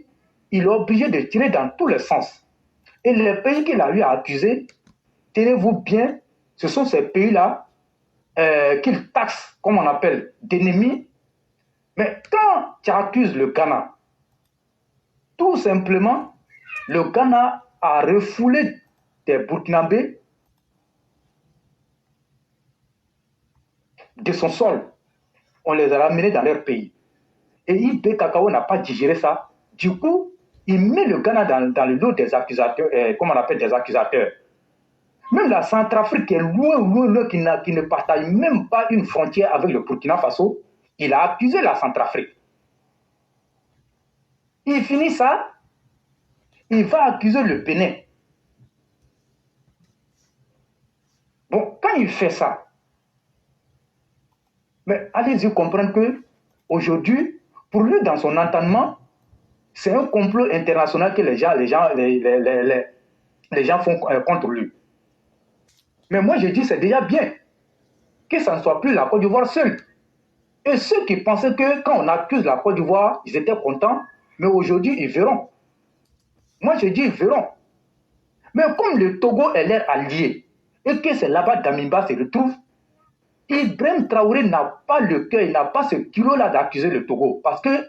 S7: il est obligé de tirer dans tous les sens. Et les pays qu'il a eu à accuser, tenez-vous bien, ce sont ces pays-là qu'il taxe, comme on appelle, d'ennemis. Mais quand tu accuses le Ghana, tout simplement, le Ghana a refoulé des Burkinabés de son sol. On les a ramenés dans leur pays. Et IB Cacao n'a pas digéré ça. Du coup, il met le Ghana dans le lot des accusateurs, comme on appelle des accusateurs. Même la Centrafrique qui est loin, qui ne partage même pas une frontière avec le Burkina Faso, il a accusé la Centrafrique. Il finit ça, il va accuser le Bénin. Bon, quand il fait ça, mais allez-y comprendre que aujourd'hui, pour lui, dans son entendement, c'est un complot international que les gens font contre lui. Mais moi, je dis c'est déjà bien que ça ne soit plus la Côte d'Ivoire seule. Et ceux qui pensaient que quand on accuse la Côte d'Ivoire, ils étaient contents, mais aujourd'hui, ils verront. Moi, je dis ils verront. Mais comme le Togo est leur allié, et que c'est là-bas Damiba se retrouve, Ibrahim Traoré n'a pas le cœur, il n'a pas ce kilo-là d'accuser le Togo. Parce que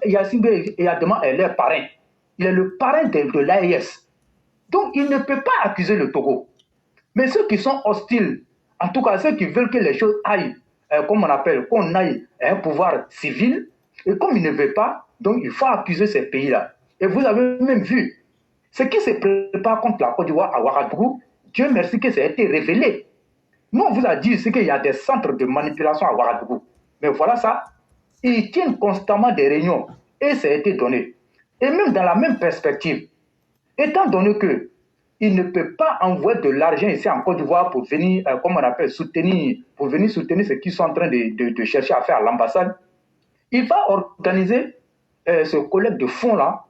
S7: Yassine Eyadema est leur parrain. Il est le parrain de l'AES. Donc, il ne peut pas accuser le Togo. Mais ceux qui sont hostiles, en tout cas ceux qui veulent que les choses aillent, comme on appelle, qu'on aille à un pouvoir civil, et comme il ne veut pas, donc il faut accuser ces pays-là. Et vous avez même vu, ce qui se prépare contre la Côte d'Ivoire à Ouagadougou, Dieu merci que ça a été révélé. Nous, on vous a dit qu'il y a des centres de manipulation à Ouagadougou. Mais voilà ça, ils tiennent constamment des réunions, et ça a été donné. Et même dans la même perspective, étant donné que il ne peut pas envoyer de l'argent ici en Côte d'Ivoire pour venir, comme on appelle, soutenir ce qu'ils sont en train de chercher à faire à l'ambassade. Il va organiser ce collecte de fonds-là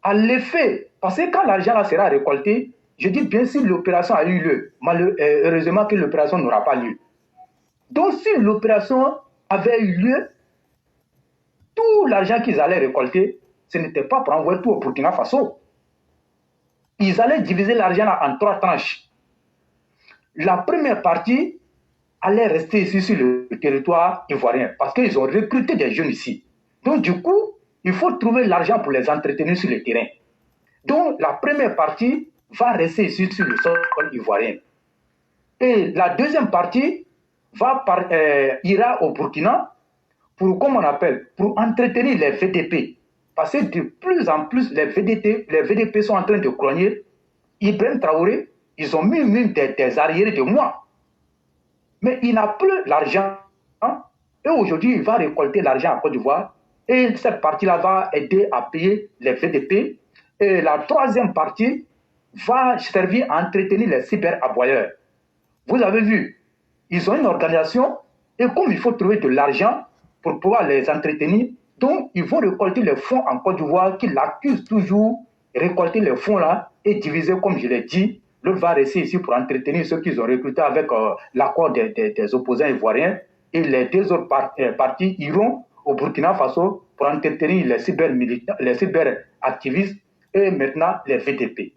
S7: à l'effet. Parce que quand l'argent là sera récolté, je dis bien si l'opération a eu lieu, heureusement que l'opération n'aura pas lieu. Donc si l'opération avait eu lieu, tout l'argent qu'ils allaient récolter, ce n'était pas pour envoyer tout au Burkina Faso. Ils allaient diviser l'argent en 3 tranches. La première partie allait rester ici sur le territoire ivoirien parce qu'ils ont recruté des jeunes ici. Donc du coup, il faut trouver l'argent pour les entretenir sur le terrain. Donc la première partie va rester ici sur le sol ivoirien. Et la deuxième partie ira au Burkina pour, comme on appelle, pour entretenir les VDP. Parce que de plus en plus, les VDP sont en train de grogner. Ibrahim Traoré, ils ont mis des arriérés de mois. Mais il n'a plus l'argent. Hein? Et aujourd'hui, il va récolter l'argent en Côte d'Ivoire. Et cette partie-là va aider à payer les VDP. Et la troisième partie va servir à entretenir les cyberaboyeurs. Vous avez vu, ils ont une organisation. Et comme il faut trouver de l'argent pour pouvoir les entretenir, donc ils vont récolter les fonds en Côte d'Ivoire qui l'accusent toujours, récolter les fonds là et diviser, comme je l'ai dit. L'autre va rester ici pour entretenir ceux qu'ils ont recrutés avec l'accord des opposants ivoiriens. Et les deux autres partis iront au Burkina Faso pour entretenir les cyberactivistes et maintenant les VDP.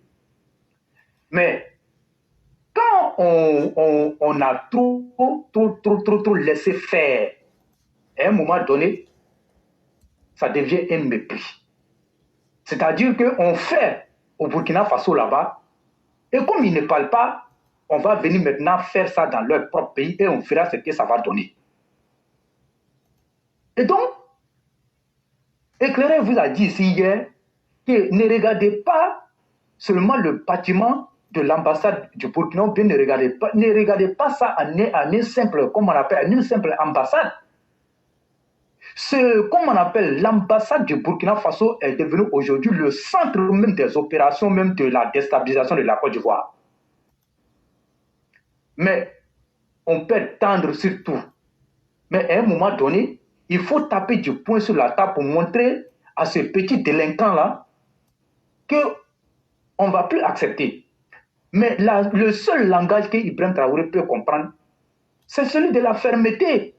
S7: Mais quand on a trop laissé faire, à un moment donné, ça devient un mépris. C'est-à-dire qu'on fait au Burkina Faso là-bas, et comme ils ne parlent pas, on va venir maintenant faire ça dans leur propre pays et on verra ce que ça va donner. Et donc, Éclairé vous a dit ici hier que ne regardez pas seulement le bâtiment de l'ambassade du Burkina, bien ne regardez pas ça en une simple, comme on appelle, une simple ambassade. Comme on appelle l'ambassade du Burkina Faso est devenue aujourd'hui le centre même des opérations, même de la déstabilisation de la Côte d'Ivoire. Mais on peut tendre sur tout. Mais à un moment donné, il faut taper du poing sur la table pour montrer à ce petit délinquant-là qu'on ne va plus accepter. Mais le seul langage qu'Ibrahim Traoré peut comprendre, c'est celui de la fermeté.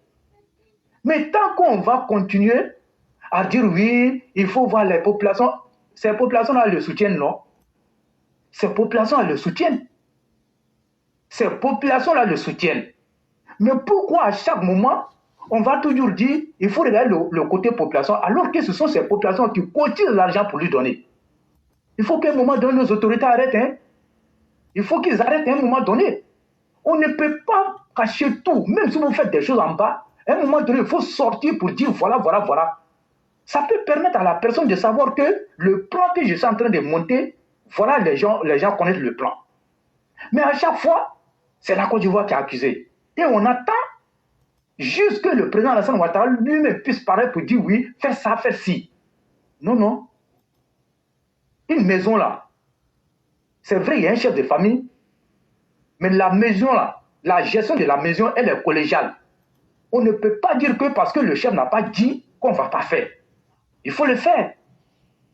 S7: Mais tant qu'on va continuer à dire oui, il faut voir les populations, ces populations-là le soutiennent, non? Ces populations-là le soutiennent. Ces populations-là le soutiennent. Mais pourquoi à chaque moment, on va toujours dire il faut regarder le côté population, alors que ce sont ces populations qui cotisent l'argent pour lui donner? Il faut qu'à un moment donné, nos autorités arrêtent. Hein? Il faut qu'ils arrêtent à un moment donné. On ne peut pas cacher tout, même si vous faites des choses en bas. À un moment donné, il faut sortir pour dire voilà. Ça peut permettre à la personne de savoir que le plan que je suis en train de monter, voilà, les gens connaissent le plan. Mais à chaque fois, c'est la Côte d'Ivoire qui est accusée. Et on attend juste que le président Alassane Ouattara lui-même puisse paraître pour dire oui, fais ça, fais ci. Non. Une maison là, c'est vrai, il y a un chef de famille, mais la maison là, la gestion de la maison, elle est collégiale. On ne peut pas dire que parce que le chef n'a pas dit qu'on ne va pas faire. Il faut le faire.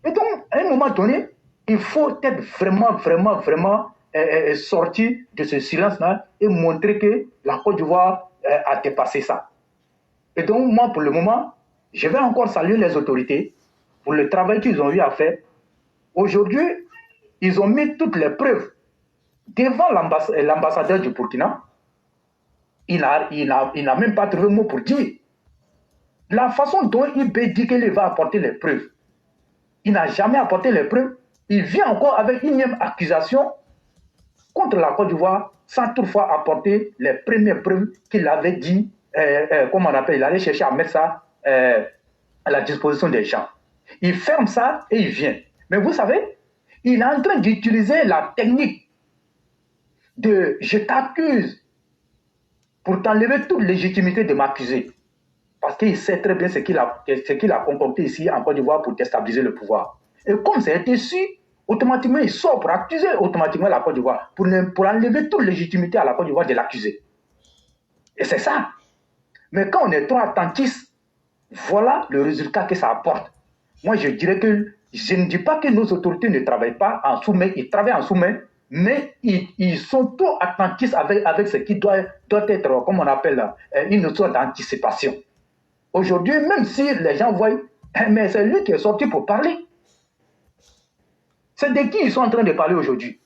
S7: Et donc, à un moment donné, il faut être vraiment sorti de ce silence-là et montrer que la Côte d'Ivoire a dépassé ça. Et donc, moi, pour le moment, je vais encore saluer les autorités pour le travail qu'ils ont eu à faire. Aujourd'hui, ils ont mis toutes les preuves devant l'ambassadeur du Burkina. Il n'a même pas trouvé mot pour dire. La façon dont il dit qu'il va apporter les preuves, il n'a jamais apporté les preuves. Il vient encore avec une même accusation contre la Côte d'Ivoire sans toutefois apporter les premières preuves qu'il avait dit, comment on appelle, il allait chercher à mettre ça à la disposition des gens. Il ferme ça et il vient. Mais vous savez, il est en train d'utiliser la technique de « je t'accuse » pour t'enlever toute légitimité de m'accuser. Parce qu'il sait très bien ce qu'il a concocté ici en Côte d'Ivoire pour déstabiliser le pouvoir. Et comme ça a été su, automatiquement il sort pour accuser automatiquement la Côte d'Ivoire, pour enlever toute légitimité à la Côte d'Ivoire de l'accuser. Et c'est ça. Mais quand on est trop attentiste, voilà le résultat que ça apporte. Moi je dirais que je ne dis pas que nos autorités ne travaillent pas en sous-main, ils travaillent en sous-main, mais ils sont trop attentistes avec ce qui doit être, comme on appelle, une sorte d'anticipation. Aujourd'hui, même si les gens voient, mais c'est lui qui est sorti pour parler. C'est de qui ils sont en train de parler aujourd'hui?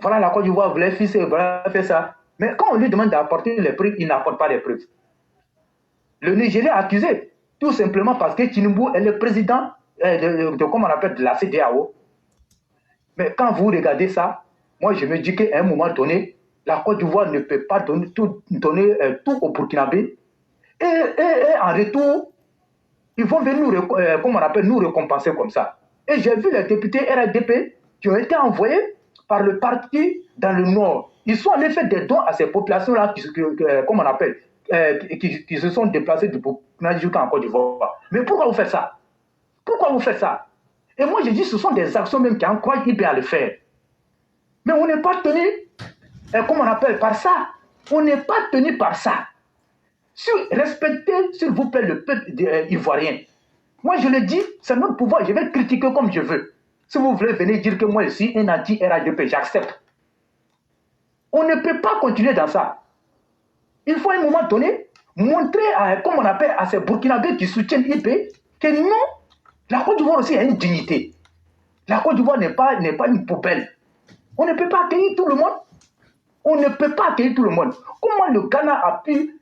S7: Voilà, la Côte d'Ivoire voulait faire ça. Mais quand on lui demande d'apporter les preuves, il n'apporte pas les preuves. Le Nigeria a accusé, tout simplement parce que Tinubu est le président comment on appelle, de la CEDEAO. Mais quand vous regardez ça, moi je me dis qu'à un moment donné, la Côte d'Ivoire ne peut pas donner tout au Burkinabé. Et en retour, ils vont venir nous récompenser comme ça. Et j'ai vu les députés RDP qui ont été envoyés par le parti dans le Nord. Ils sont allés faire des dons à ces populations-là qui se sont déplacées du Burkina jusqu'en Côte d'Ivoire. Mais pourquoi vous faites ça? Pourquoi vous faites ça? Et moi, je dis ce sont des actions même qui encouragent IB à le faire. Mais on n'est pas tenu, par ça. On n'est pas tenu par ça. Respectez, s'il vous plaît, le peuple ivoirien. Moi, je le dis, c'est notre pouvoir. Je vais critiquer comme je veux. Si vous voulez venir dire que moi, je suis un anti-RADP, j'accepte. On ne peut pas continuer dans ça. Il faut à un moment donné montrer à ces Burkinabés qui soutiennent IP que non, la Côte d'Ivoire aussi a une dignité. La Côte d'Ivoire n'est pas une poubelle. On ne peut pas accueillir tout le monde. On ne peut pas accueillir tout le monde. Comment le Ghana a pu,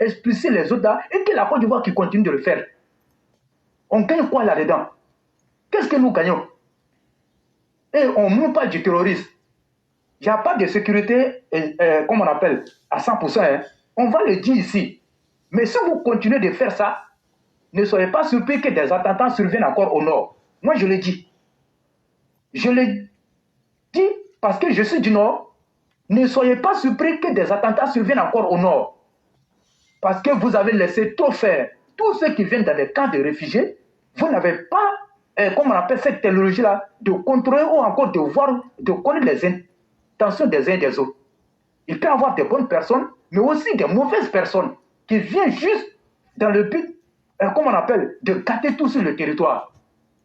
S7: expulser les autres là, et que la Côte d'Ivoire qui continue de le faire? On gagne quoi là-dedans? Qu'est-ce que nous gagnons? Et on ne parle pas du terrorisme. Il n'y a pas de sécurité, à 100%. Hein. On va le dire ici. Mais si vous continuez de faire ça, ne soyez pas surpris que des attentats surviennent encore au nord. Moi, je le dis. Je le dis parce que je suis du nord. Ne soyez pas surpris que des attentats surviennent encore au nord. Parce que vous avez laissé trop faire. Tous ceux qui viennent dans des camps de réfugiés, vous n'avez pas, cette technologie-là, de contrôler ou encore de connaître les intentions des uns et des autres. Il peut y avoir des bonnes personnes, mais aussi des mauvaises personnes qui viennent juste dans le but, de gâter tout sur le territoire.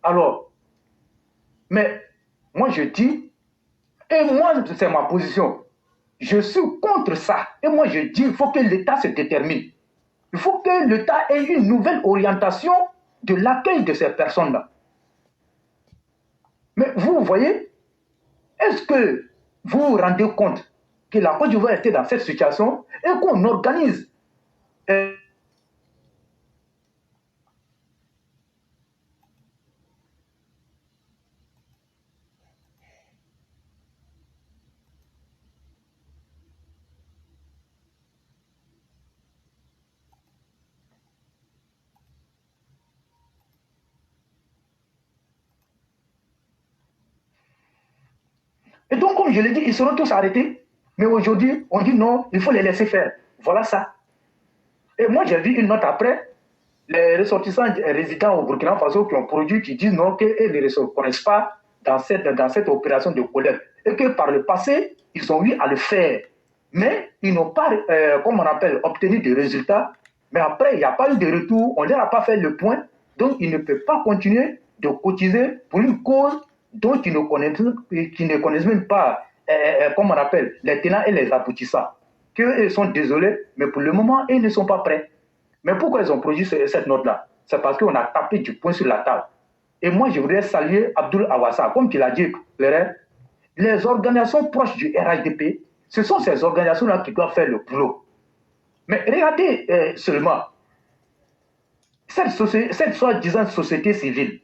S7: Alors, mais moi je dis, et moi c'est ma position, je suis contre ça. Et moi je dis, il faut que l'État se détermine. Il faut que l'État ait une nouvelle orientation de l'accueil de ces personnes-là. Mais vous voyez, est-ce que vous vous rendez compte que la Côte d'Ivoire était dans cette situation et qu'on organise Et donc, comme je l'ai dit, ils seront tous arrêtés. Mais aujourd'hui, on dit non, il faut les laisser faire. Voilà ça. Et moi, j'ai vu une note après, les ressortissants résidents au Burkina Faso qui ont produit, qui disent non, qu'ils ne se reconnaissent pas dans cette opération de collecte. Et que par le passé, ils ont eu à le faire. Mais ils n'ont pas, obtenu des résultats. Mais après, il n'y a pas eu de retour, on ne leur a pas fait le point. Donc, ils ne peuvent pas continuer de cotiser pour une cause dont ils ne connaissent même pas, les tenants et les aboutissants. Qu'ils sont désolés, mais pour le moment, ils ne sont pas prêts. Mais pourquoi ils ont produit cette note-là? C'est parce qu'on a tapé du poing sur la table. Et moi, je voudrais saluer Abdoul Awassa, comme il a dit, les organisations proches du RHDP, ce sont ces organisations-là qui doivent faire le boulot. Mais regardez seulement, cette soi-disant société civile,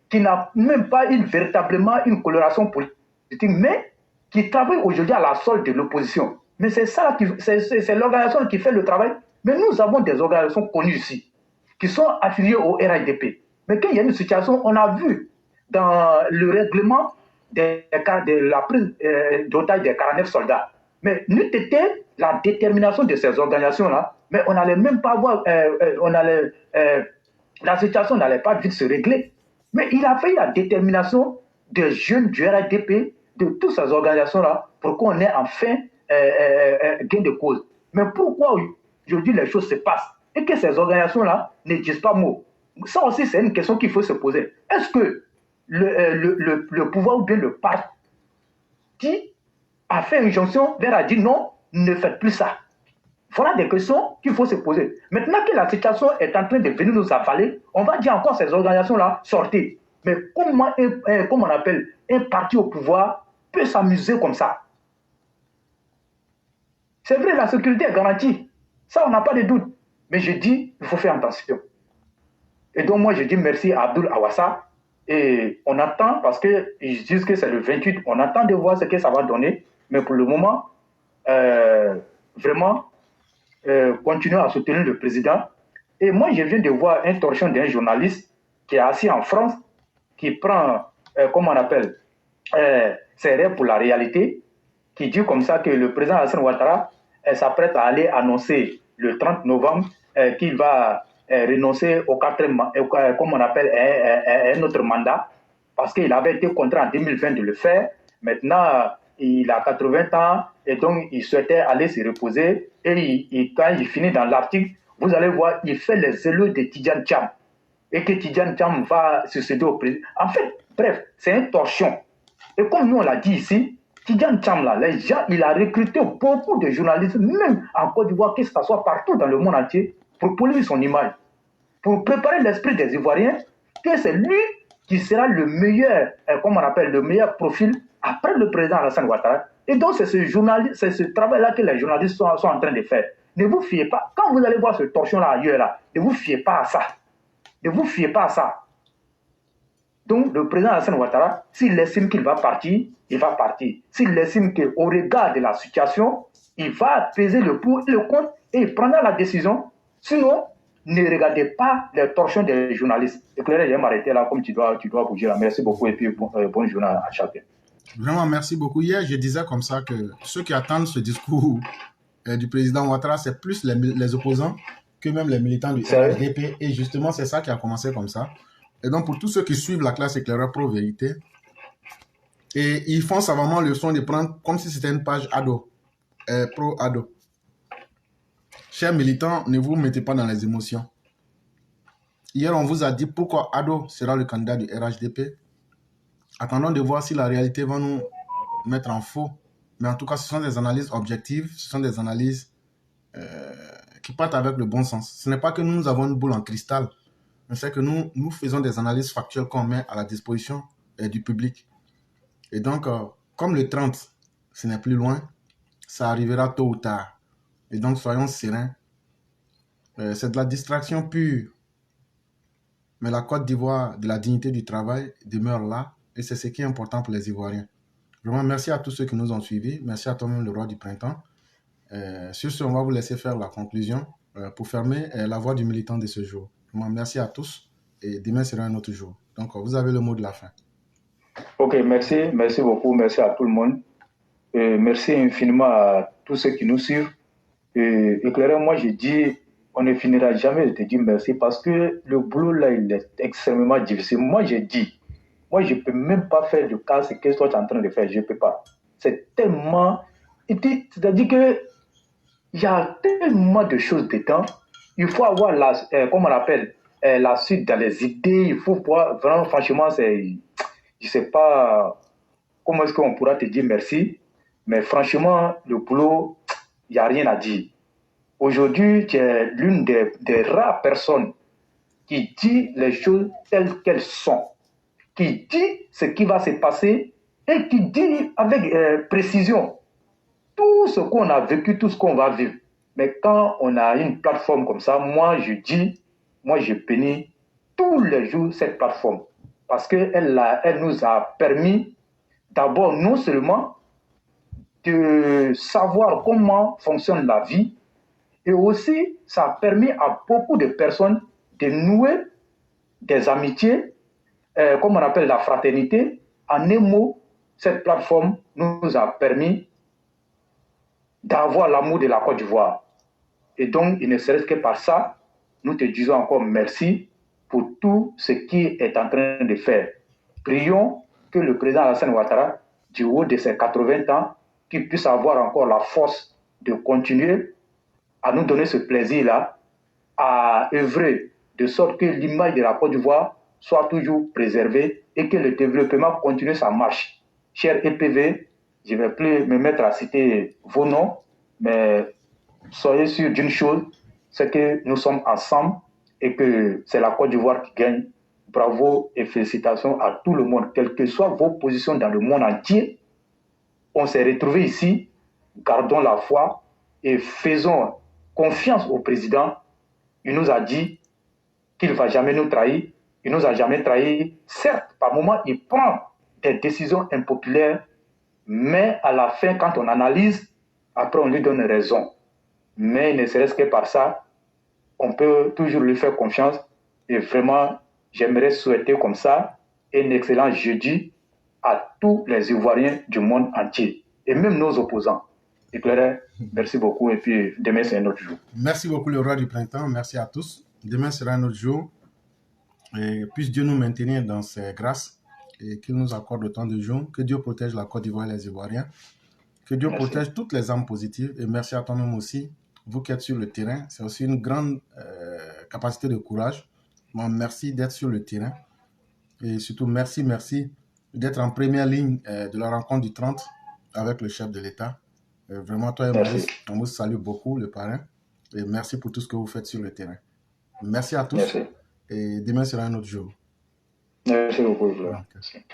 S7: qui n'a même pas véritablement une coloration politique, mais qui travaille aujourd'hui à la solde de l'opposition. Mais c'est ça, c'est l'organisation qui fait le travail. Mais nous avons des organisations connues ici, qui sont affiliées au RHDP. Mais quand il y a une situation, on a vu dans le règlement de la prise d'otage des 49 soldats. Mais n'eût été la détermination de ces organisations-là, mais on n'allait même pas voir, la situation n'allait pas vite se régler. Mais il a fallu la détermination des jeunes du RHDP, de toutes ces organisations-là, pour qu'on ait enfin gain de cause. Mais pourquoi aujourd'hui les choses se passent et que ces organisations-là ne disent pas mot? Ça aussi, c'est une question qu'il faut se poser. Est-ce que le pouvoir ou bien le parti a fait une injonction vers a dit non, ne faites plus ça? Voilà des questions qu'il faut se poser. Maintenant que la situation est en train de venir nous avaler, on va dire encore ces organisations-là, sortez. Mais comment un parti au pouvoir peut s'amuser comme ça? C'est vrai, la sécurité est garantie. Ça, on n'a pas de doute. Mais je dis, il faut faire attention. Et donc, moi, je dis merci à Abdoul Awassa Et on attend, parce qu'ils disent que c'est le 28, on attend de voir ce que ça va donner. Mais pour le moment, vraiment, continuer à soutenir le président. Et moi, je viens de voir une torsion d'un journaliste qui est assis en France, qui prend, comment on appelle, ses rêves pour la réalité, qui dit comme ça que le président Alassane Ouattara s'apprête à aller annoncer le 30 novembre qu'il va renoncer au quatrième, comme on appelle, un autre mandat, parce qu'il avait été contraint en 2020 de le faire. Maintenant, il a 80 ans et donc il souhaitait aller se reposer. Et quand il finit dans l'article, vous allez voir, il fait les éloges de Tidjane Thiam. Et que Tidjane Thiam va succéder au président. En fait, bref, c'est une torsion. Et comme nous on l'a dit ici, Tidjane Thiam, là, les gens, il a recruté beaucoup de journalistes, même en Côte d'Ivoire, que ce soit partout dans le monde entier, pour polir son image, pour préparer l'esprit des Ivoiriens, que c'est lui qui sera le meilleur, comme on appelle, le meilleur profil après le président Alassane Ouattara. Et donc, c'est ce travail-là que les journalistes sont en train de faire. Ne vous fiez pas. Quand vous allez voir ce torsion-là ailleurs, là, ne vous fiez pas à ça. Ne vous fiez pas à ça. Donc, le président Alassane Ouattara, s'il estime qu'il va partir, il va partir. S'il estime qu'au regard de la situation, il va peser le pour et le contre et il prendra la décision. Sinon, ne regardez pas les torsions des journalistes. Éclairé, je vais m'arrêter là comme tu dois bouger là. Merci beaucoup et puis bonne journée à chacun.
S2: Vraiment, merci beaucoup. Hier, je disais comme ça que ceux qui attendent ce discours du président Ouattara, c'est plus les opposants que même les militants du RHDP. Et justement, c'est ça qui a commencé comme ça. Et donc, pour tous ceux qui suivent la classe éclaireur pro-vérité, et ils font savamment le soin de prendre comme si c'était une page ado, pro-ado. Chers militants, ne vous mettez pas dans les émotions. Hier, on vous a dit pourquoi Ado sera le candidat du RHDP. Attendons de voir si la réalité va nous mettre en faux. Mais en tout cas, ce sont des analyses objectives, ce sont des analyses qui partent avec le bon sens. Ce n'est pas que nous avons une boule en cristal, mais c'est que nous faisons des analyses factuelles qu'on met à la disposition du public. Et donc, comme le 30, ce n'est plus loin, ça arrivera tôt ou tard. Et donc, soyons sereins. C'est de la distraction pure. Mais la Côte d'Ivoire, de la dignité du travail, demeure là. Et c'est ce qui est important pour les Ivoiriens. Vraiment, merci à tous ceux qui nous ont suivis. Merci à toi-même, le roi du printemps. Sur ce, on va vous laisser faire la conclusion pour fermer la voix du militant de ce jour. Vraiment, merci à tous. Et demain sera un autre jour. Donc, vous avez le mot de la fin.
S7: Ok, merci. Merci beaucoup. Merci à tout le monde. Merci infiniment à tous ceux qui nous suivent. Éclairé, moi, je dis, on ne finira jamais de te dire merci parce que le boulot, là, il est extrêmement difficile. Moi, j'ai dit, moi, je ne peux même pas faire du cas ce que toi, tu es en train de faire. Je ne peux pas. C'est tellement... C'est-à-dire que il y a tellement de choses dedans. Il faut avoir, comment on appelle, la suite dans les idées. Il faut pouvoir... Vraiment, franchement, c'est... Je ne sais pas comment est-ce qu'on pourra te dire merci. Mais franchement, le boulot, il n'y a rien à dire. Aujourd'hui, tu es l'une des rares personnes qui dit les choses telles qu'elles sont, qui dit ce qui va se passer et qui dit avec précision tout ce qu'on a vécu, tout ce qu'on va vivre. Mais quand on a une plateforme comme ça, moi je bénis tous les jours cette plateforme parce qu'elle nous a permis d'abord non seulement de savoir comment fonctionne la vie, et aussi, ça a permis à beaucoup de personnes de nouer des amitiés, comme on appelle la fraternité. En un mot, cette plateforme nous a permis d'avoir l'amour de la Côte d'Ivoire. Et donc, il ne serait-ce que par ça, nous te disons encore merci pour tout ce qu'il est en train de faire. Prions que le président Alassane Ouattara, du haut de ses 80 ans, qu'il puisse avoir encore la force de continuer à nous donner ce plaisir-là, à œuvrer de sorte que l'image de la Côte d'Ivoire soit toujours préservée et que le développement continue sa marche. Cher EPV, je ne vais plus me mettre à citer vos noms, mais soyez sûrs d'une chose, c'est que nous sommes ensemble et que c'est la Côte d'Ivoire qui gagne. Bravo et félicitations à tout le monde, quelles que soient vos positions dans le monde entier. On s'est retrouvés ici, gardons la foi et faisons confiance au président. Il nous a dit qu'il ne va jamais nous trahir. il ne nous a jamais trahis. Certes, par moments, il prend des décisions impopulaires, mais à la fin, quand on analyse, après on lui donne raison. Mais ne serait-ce que par ça, on peut toujours lui faire confiance. Et vraiment, j'aimerais souhaiter comme ça un excellent jeudi à tous les Ivoiriens du monde entier, et même nos opposants. Éclairé, merci beaucoup, et puis demain c'est un autre jour.
S2: Merci beaucoup le roi du printemps, merci à tous. Demain sera un autre jour, et puisse Dieu nous maintenir dans ses grâces, et qu'il nous accorde autant de jours, que Dieu protège la Côte d'Ivoire et les Ivoiriens, que Dieu protège toutes les âmes positives, et merci à toi-même aussi, vous qui êtes sur le terrain, c'est aussi une grande capacité de courage. Bon, merci d'être sur le terrain, et surtout merci d'être en première ligne de la rencontre du 30 avec le chef de l'État. Vraiment, toi et Maurice, on vous salue beaucoup, le parrain, et merci pour tout ce que vous faites sur le terrain. Merci à tous, et demain sera un autre jour.
S7: Merci beaucoup.
S2: Okay.